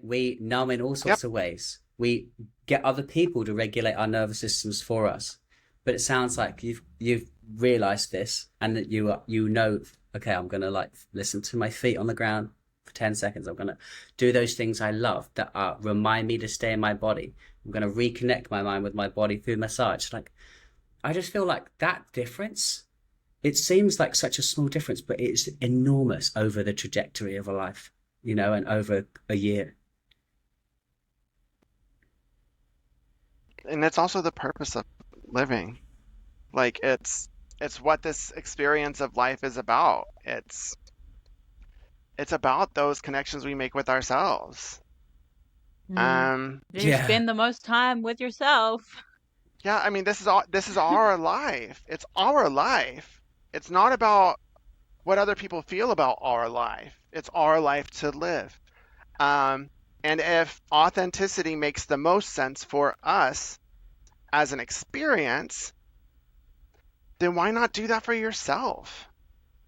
We numb in all Yep. sorts of ways. We get other people to regulate our nervous systems for us. But it sounds like you've realized this and that you know, okay, I'm gonna like listen to my feet on the ground for 10 seconds. I'm gonna do those things I love that remind me to stay in my body. I'm gonna reconnect my mind with my body through massage. Like I just feel like that difference, it seems like such a small difference, but it's enormous over the trajectory of a life, you know, and over a year. And that's also the purpose of living. Like it's what this experience of life is about. It's about those connections we make with ourselves. Mm. Um, You Yeah. spend the most time with yourself. yeah, I mean this is our life. It's our life. It's not about what other people feel about our life. It's our life to live. Um, and if authenticity makes the most sense for us as an experience, then why not do that for yourself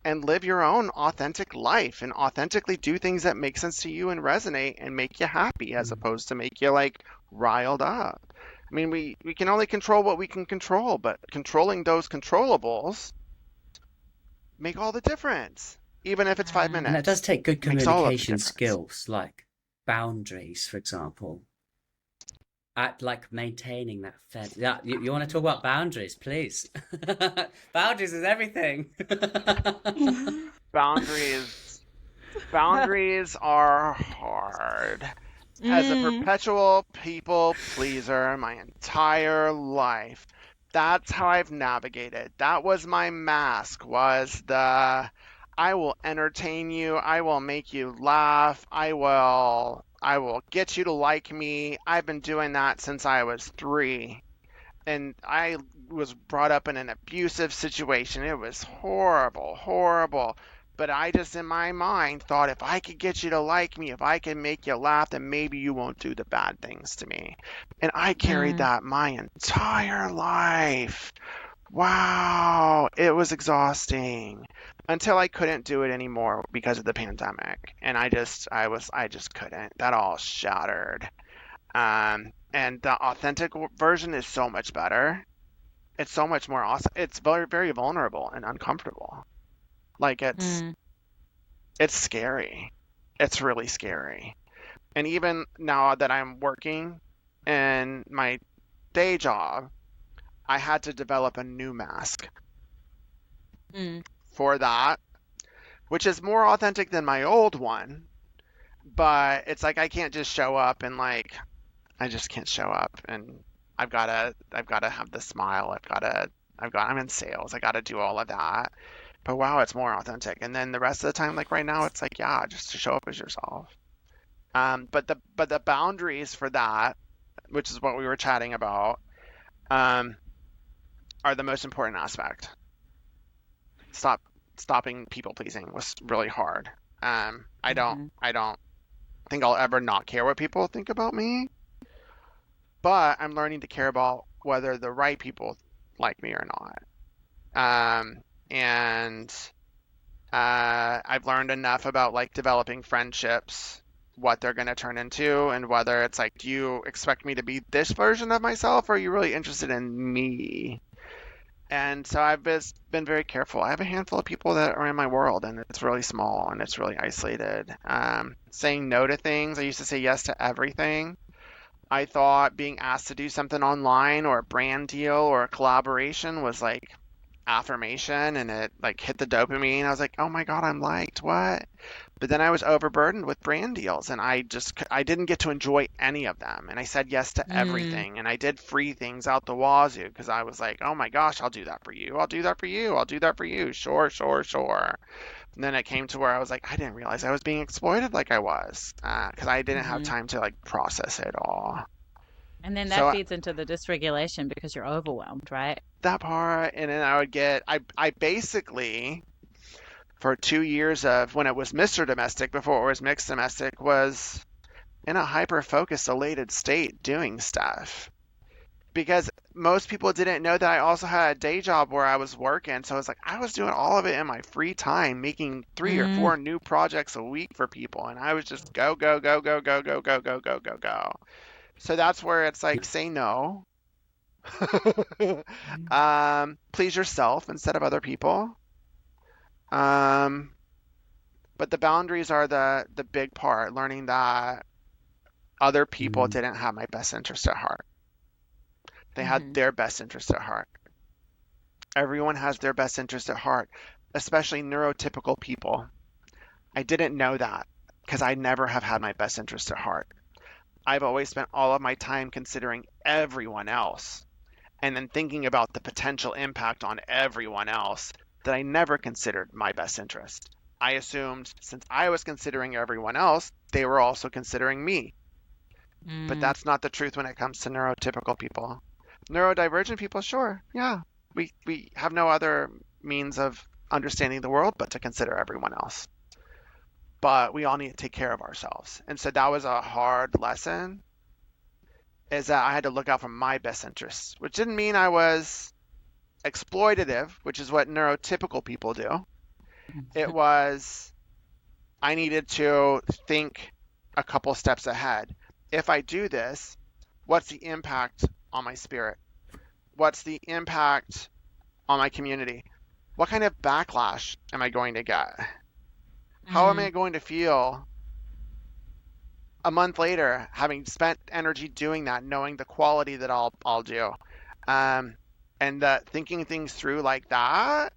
and live your own authentic life and authentically do things that make sense to you and resonate and make you happy as opposed to make you like riled up. I mean, we can only control what we can control, but controlling those controllables make all the difference. Even if it's five And that does minutes, take good makes all of the communication difference. skills, like boundaries, for example. At like maintaining that fence. Yeah, you want to talk about boundaries, please. Boundaries is everything. Boundaries boundaries are hard. As a Mm. perpetual people pleaser my entire life, that's how I've navigated. That was my mask, was the I will entertain you, I will make you laugh, I will get you to like me. I've been doing that since I was 3. And I was brought up in an abusive situation. It was horrible, horrible. But I just, in my mind, thought if I could get you to like me, if I could make you laugh, then maybe you won't do the bad things to me. And I carried Mm. that my entire life. Wow, it was exhausting until I couldn't do it anymore because of the pandemic. And I just couldn't. That all shattered. And the authentic version is so much better. It's so much more awesome. It's very, very vulnerable and uncomfortable. Like Mm. it's scary. It's really scary. And even now that I'm working in my day job, I had to develop a new mask Mm. for that, which is more authentic than my old one. But it's like I can't just show up and like I just can't show up and I've gotta have the smile. I'm in sales. I gotta do all of that. But wow, it's more authentic. And then the rest of the time, like right now, it's like, yeah, just to show up as yourself. But the boundaries for that, which is what we were chatting about, um, are the most important aspect. Stop stopping people pleasing was really hard. Mhm. I don't think I'll ever not care what people think about me, but I'm learning to care about whether the right people like me or not. And I've learned enough about like developing friendships, what they're going to turn into, and whether it's like, do you expect me to be this version of myself, or are you really interested in me? And so I've just been very careful. I have a handful of people that are in my world, and it's really small and it's really isolated. Saying no to things, I used to say yes to everything. I thought being asked to do something online or a brand deal or a collaboration was like affirmation and it like hit the dopamine. I was like, oh my God, I'm liked. What? But then I was overburdened with brand deals and I didn't get to enjoy any of them. And I said yes to Mm. everything. And I did free things out the wazoo because I was like, oh my gosh, I'll do that for you. I'll do that for you. I'll do that for you. Sure, sure, sure. And then it came to where I was like, I didn't realize I was being exploited like I was because I didn't have Hmm. time to like process it all. And then that So feeds into the dysregulation because you're overwhelmed, right? that part, and then I would get, I basically, for 2 years of when it was Mr. Domestic, before it was Mixed Domestic, was in a hyper focused, elated state doing stuff. Because most people didn't know that I also had a day job where I was working. So it's like I was doing all of it in my free time, making 3 or 4 new projects a week for people. And I was just go, go, go, go, go, go, go, go, go, go, go. So that's where it's like say no. Please yourself instead of other people. Um, but the boundaries are the big part, learning that other people Mm. didn't have my best interest at heart. They had Mm-hmm. their best interest at heart. Everyone has their best interest at heart, especially neurotypical people. I didn't know that because I never have had my best interest at heart. I've always spent all of my time considering everyone else and then thinking about the potential impact on everyone else that I never considered my best interest. I assumed since I was considering everyone else, they were also considering me. But Mm. that's not the truth when it comes to neurotypical people. Neurodivergent people, sure, yeah. We have no other means of understanding the world but to consider everyone else. But we all need to take care of ourselves. And so that was a hard lesson, is that I had to look out for my best interests, which didn't mean I was exploitative, which is what neurotypical people do. It was I needed to think a couple steps ahead. If I do this, what's the impact on my spirit? What's the impact on my community? What kind of backlash am I going to get? How am I Mm. going to feel a month later having spent energy doing that, knowing the quality that I'll do? Um, and that thinking things through like that,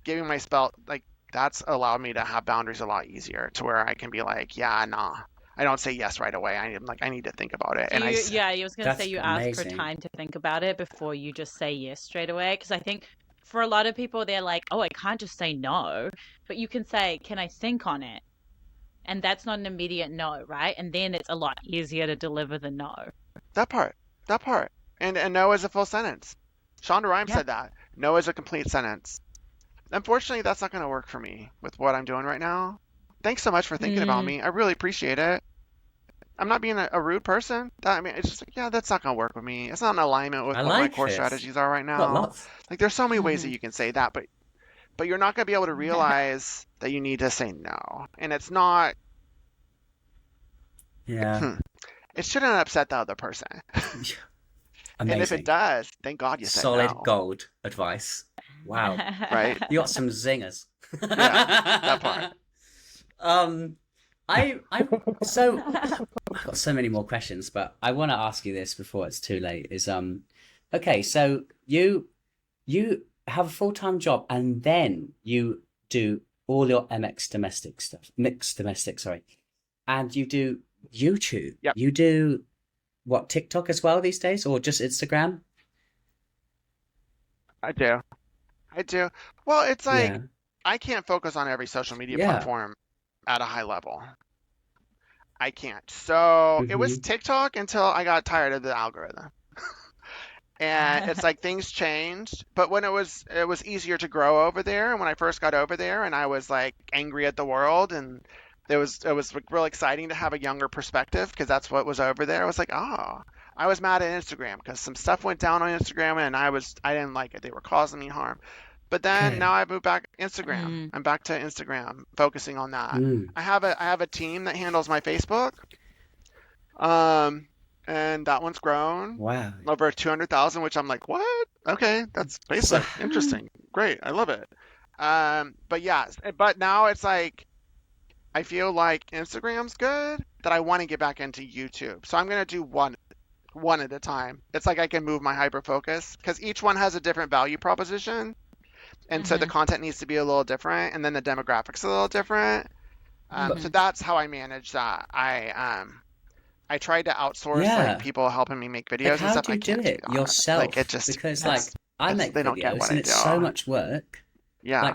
giving my spell like that's allowed me to have boundaries a lot easier to where I can be like, yeah, nah. I don't say yes right away. I'm like, I need to think about it. So you, yeah, I was gonna say That's you ask for amazing. time to think about it before you just say yes straight away. Because I think for a lot of people, they're like, oh, I can't just say no, but you can say, can I think on it? And that's not an immediate no, right? And then it's a lot easier to deliver the no. that part, that part. And no is a full sentence. Shonda Rhimes Yeah. said that. No is a complete sentence. Unfortunately, that's not going to work for me with what I'm doing right now. Thanks so much for thinking about Mm. me. I really appreciate it. I'm not being a rude person. I mean, it's just like, yeah, that's not going to work with me. It's not in alignment with I what my like core it. strategies are right Got now. lots. Like, there's so many ways that you can say that, but you're not going to be able to realize that you need to say no. And it's not, Yeah. it shouldn't upset the other person. And if it Amazing. does, thank God you said Solid no, gold advice. Wow. right? You got some zingers. Yeah, that part. um, I so I've got so many more questions, but I want to ask you this before it's too late. Okay, so you have a full-time job and then you do all your MX domestic stuff, mixed domestic, sorry, and you do YouTube. Yep, You do what, TikTok as well these days, or just Instagram? I do. I do. Well, it's like Yeah, I can't focus on every social media yeah. platform at a high level. I can't. So it was Hmm. TikTok until I got tired of the algorithm. And it's like things changed, but when it was easier to grow over there, and when I first got over there and I was like angry at the world and it was like real exciting to have a younger perspective because that's what was over there. I was like, oh, I was mad at Instagram because some stuff went down on Instagram and I didn't like it. They were causing me harm. But then now Okay. I moved back Instagram. Mm. I'm back to Instagram, focusing on that. Mm. I have a team that handles my Facebook. Um, and that one's grown Wow. over 200,000, which I'm like, what? Okay, that's So, Facebook. Interesting. Great. I love it. But yeah, but now it's like I feel like Instagram's good, that I want to get back into YouTube. So I'm gonna do one at a time. It's like I can move my hyper focus because each one has a different value proposition. And so the content needs to be a little different, and then the demographics a little different. So that's how I manage that. I tried to outsource like Yeah. people helping me make Like, videos and how stuff. do I you do can't do it that. Like it yourself? just Because it's like I make they don't get videos what and I it's so do. much work. Like Yeah.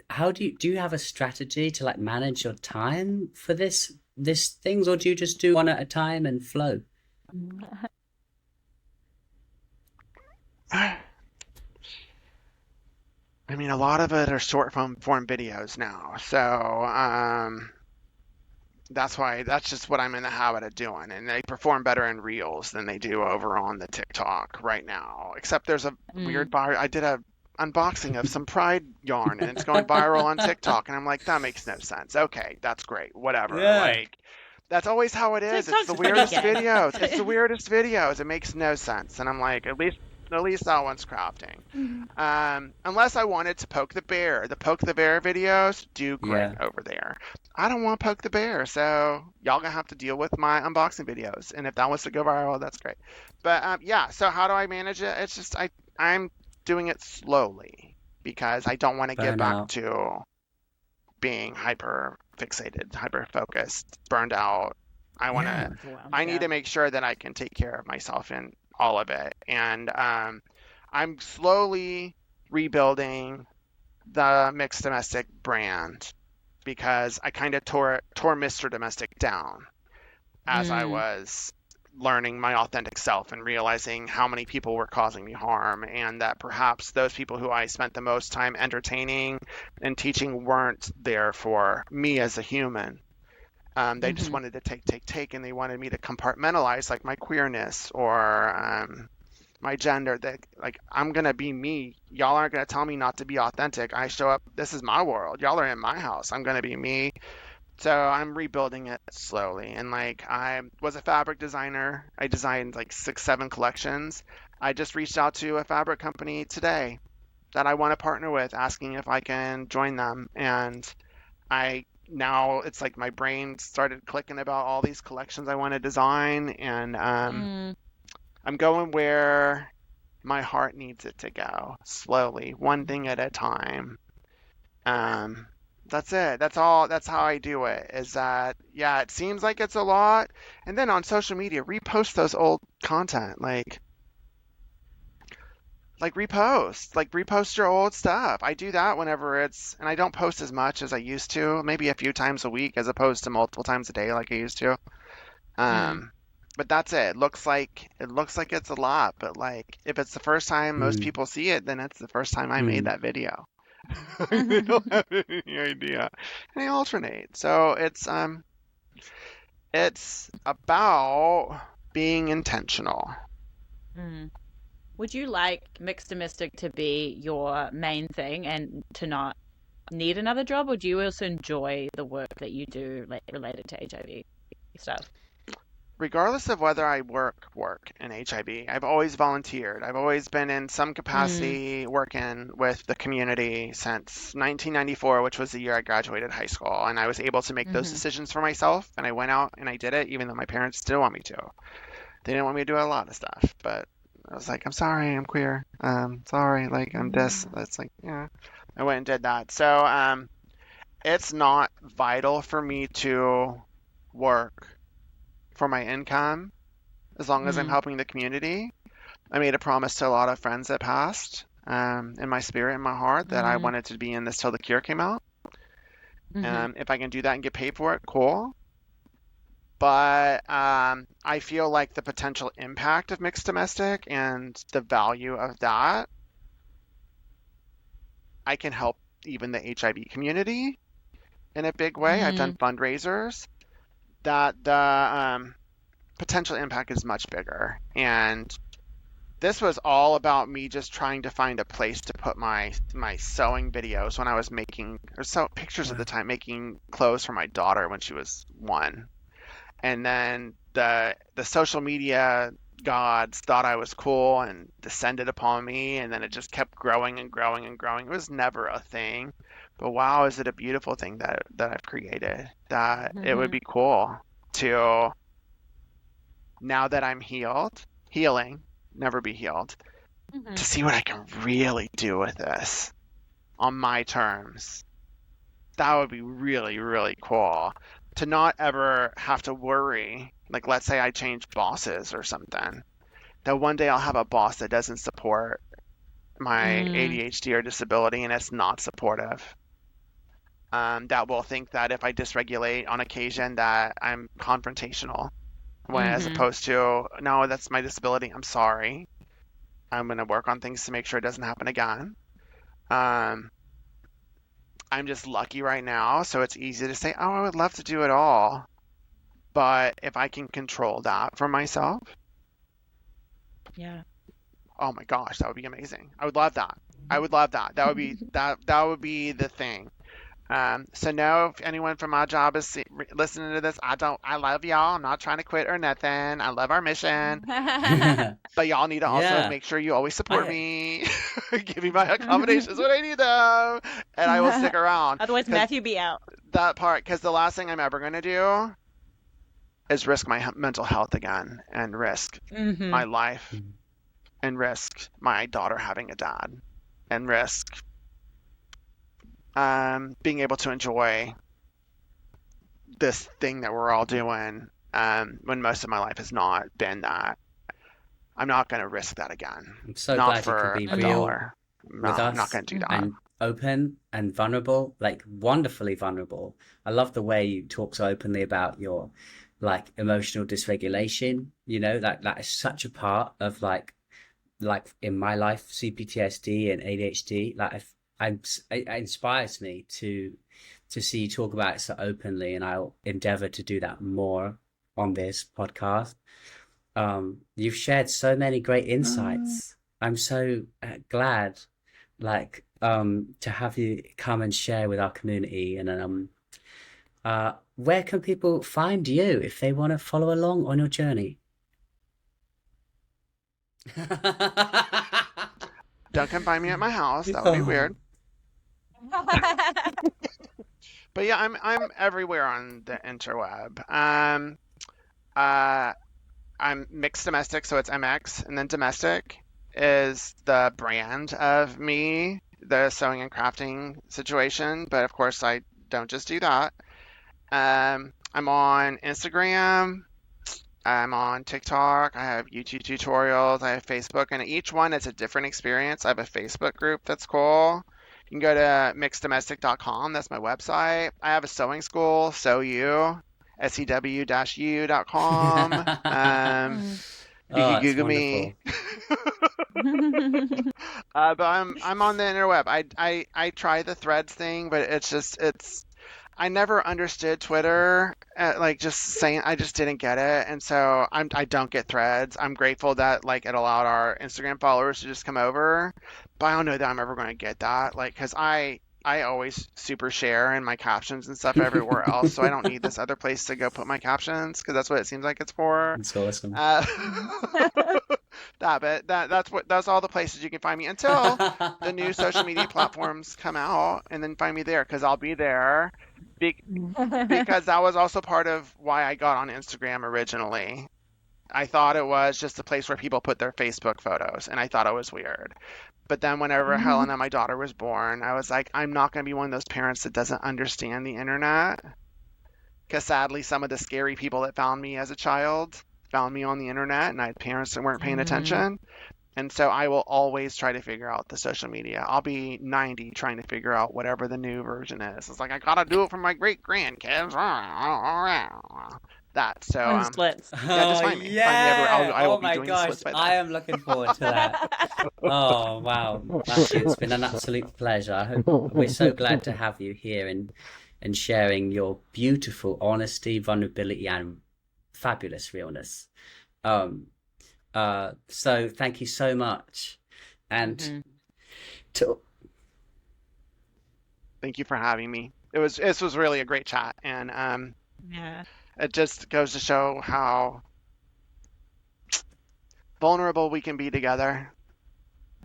how do you have a strategy to like manage your time for this things, or do you just do one at a time and flow? I mean, a lot of it are short form videos now. So that's just what I'm in the habit of doing. And they perform better in Reels than they do over on the TikTok right now. Except there's a weird I did a unboxing of some pride yarn and it's going viral on TikTok. And I'm like, that makes no sense. Okay, that's great. Whatever. Yeah. Like, that's always how it is. It's TikTok's the pretty weirdest gay. videos. It's the weirdest videos. It makes no sense. And I'm like, at least that one's crafting. Unless I wanted to poke the bear. The poke the bear videos do great Yeah. over there. I don't want to poke the bear, so y'all gonna have to deal with my unboxing videos. And if that wants to go viral, that's great. But yeah, so how do I manage it? It's just I'm doing it slowly because I don't want to get back Burnout. to being hyper fixated, hyper focused, burned out. Yeah. I need to make sure that I can take care of myself in all of it. And I'm slowly rebuilding the Mx.Domestic brand because I kind of tore Mr. Domestic down as I was learning my authentic self and realizing how many people were causing me harm, and that perhaps those people who I spent the most time entertaining and teaching weren't there for me as a human. They just wanted to take, and they wanted me to compartmentalize like my queerness or my gender. That like I'm gonna be me. Y'all aren't gonna tell me not to be authentic. I show up. This is my world. Y'all are in my house. I'm gonna be me. So I'm rebuilding it slowly. And like I was a fabric designer. I designed like 6, 7 collections. I just reached out to a fabric company today that I want to partner with, asking if I can join them. And I now it's like my brain started clicking about all these collections I want to design, and I'm going where my heart needs it to go, slowly, one thing at a time. Um, that's it. That's all. That's how I do it. Is that yeah? It seems like it's a lot, and then on social media, repost those old content, repost your old stuff. I do that whenever and I don't post as much as I used to, maybe a few times a week as opposed to multiple times a day like I used to. But that's it. It looks like it's a lot, but like if it's the first time most Mm. people see it, then it's the first time I made Mm. that video. They don't have any idea. And I alternate. So it's about being intentional. Would you like Mixed Domestic to be your main thing and to not need another job, or do you also enjoy the work that you do related to HIV stuff? Regardless of whether I work in HIV, I've always volunteered. I've always been in some capacity working with the community since 1994, which was the year I graduated high school. And I was able to make those decisions for myself. And I went out and I did it, even though my parents didn't want me to. They didn't want me to do a lot of stuff. But I was like, I'm sorry, I'm queer. Sorry, like I'm this. That's like, yeah. I went and did that. So it's not vital for me to work for my income as long as I'm helping the community. I made a promise to a lot of friends that passed in my spirit, in my heart, that I wanted to be in this till the cure came out. If I can do that and get paid for it, cool. But I feel like the potential impact of Mixed Domestic and the value of that, I can help even the HIV community in a big way. I've done fundraisers that the potential impact is much bigger. And this was all about me just trying to find a place to put my sewing videos when I was making pictures at the time, making clothes for my daughter when she was 1. And then the social media gods thought I was cool and descended upon me, and then it just kept growing and growing and growing. It was never a thing, but wow, is it a beautiful thing that I've created, that it would be cool to, now that I'm healing, never be healed, to see what I can really do with this. on my terms. That would be really, really cool. To not ever have to worry, like let's say I change bosses or something, that one day I'll have a boss that doesn't support my Mm. ADHD or disability and it's not supportive. That will think that if I dysregulate on occasion that I'm confrontational, when as Mhm. opposed to, no, that's my disability. I'm sorry. I'm going to work on things to make sure it doesn't happen again. Um, I'm just lucky right now, so it's easy to say, oh, I would love to do it all. But if I can control that for myself, Yeah. oh my gosh, that would be amazing. I would love that. I would love that. That would be the thing. So no, if anyone from our job is listening to this, I love y'all. I'm not trying to quit or nothing. I love our mission, but y'all need to also Yeah. make sure you always support I me, give me my accommodations when I need them, and I will stick around. Otherwise, Because Matthew be out. that part, because the last thing I'm ever going to do is risk my mental health again, and risk my Mhm. life, and risk my daughter having a dad, and risk being able to enjoy this thing that we're all doing, when most of my life has not been that. I'm not going to risk that again. I'm so Not glad you could for be a real dollar. No, with I'm not us going to do that. Mhm. and open and vulnerable, like wonderfully vulnerable. I love the way you talk so openly about your like emotional dysregulation, that is such a part of like in my life, CPTSD and ADHD. It inspires me to see you talk about it so openly, and I'll endeavor to do that more on this podcast. You've shared so many great insights. I'm so glad, to have you come and share with our community. And where can people find you if they want to follow along on your journey? Don't come find me at my house. That would be Oh. weird. But yeah, I'm everywhere on the interweb. Uh, I'm mixed domestic, so it's MX, and then domestic is the brand of me, the sewing and crafting situation. But of course, I don't just do that. I'm on Instagram. I'm on TikTok. I have YouTube tutorials. I have Facebook, and each one is a different experience. I have a Facebook group that's cool. You can go to mixdomestic.com. That's my website. I have a sewing school, Sew You, sew-u.com. Mm. You Oh, can it's Google me. wonderful. But I'm on the interweb. I try the threads thing, but it's I never understood Twitter. Like just saying, I just didn't get it, and so I don't get threads. I'm grateful that like it allowed our Instagram followers to just come over, but I don't know that I'm ever going to get that. Like, cause I always super share in my captions and stuff everywhere else, so I don't need this other place to go put my captions because that's what it seems like it's for. It's awesome. Uh, that's all the places you can find me until the new social media platforms come out, and then find me there because I'll be there. Because that was also part of why I got on Instagram originally. I thought it was just a place where people put their Facebook photos, and I thought it was weird. But then whenever Helena, my daughter, was born, I was like, I'm not going to be one of those parents that doesn't understand the internet. Because sadly, some of the scary people that found me as a child found me on the internet, and I had parents that weren't paying Mm. attention. And so I will always try to figure out the social media. I'll be 90 trying to figure out whatever the new version is. It's like I gotta do it for my great grandkids. That. So On the splits. yeah, just Oh, find me. Find me everywhere. yeah. I will Oh be my doing the gosh. splits by I then. am looking forward to that. Oh, wow. Matthew, it's been an absolute pleasure. We're so glad to have you here and sharing your beautiful honesty, vulnerability, and fabulous realness. Um, so thank you so much. And Mhm. to, Thank you for having me. This was really a great chat, and Yeah. it just goes to show how vulnerable we can be together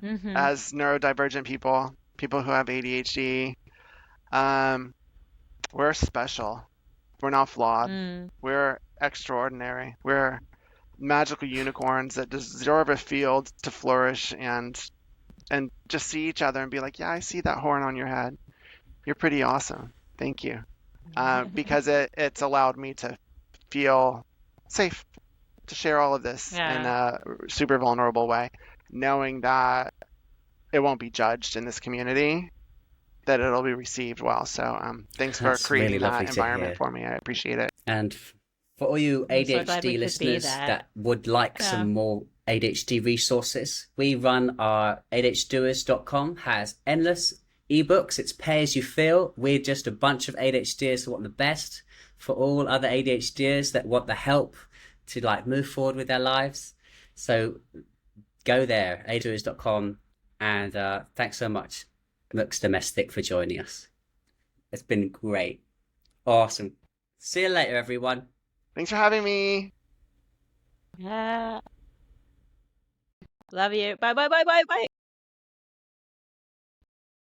Mhm. as neurodivergent people, people who have ADHD. Um, we're special. We're not flawed. Mm. We're extraordinary. We're magical unicorns that deserve a field to flourish and and just see each other and be like, yeah, I see that horn on your head. You're pretty awesome. Thank you. Because it's allowed me to feel safe to share all of this in Yeah. a super vulnerable way, knowing that it won't be judged in this community, that it'll be received well. So thanks for That's really creating lovely that to environment hear. for me. I appreciate it. And for all you I'm so glad we ADHD could be listeners that. that would like Yeah. some more ADHD resources, we run our ADHDoers.com has endless ebooks. It's pay as you feel. We're just a bunch of ADHDers who want the best for all other ADHDers that want the help to like move forward with their lives. So go there, ADHDoers.com, and thanks so much, Mx.Domestic, for joining us. It's been great. Awesome. See you later, everyone. Thanks for having me. Yeah. Love you. Bye, bye, bye, bye, bye.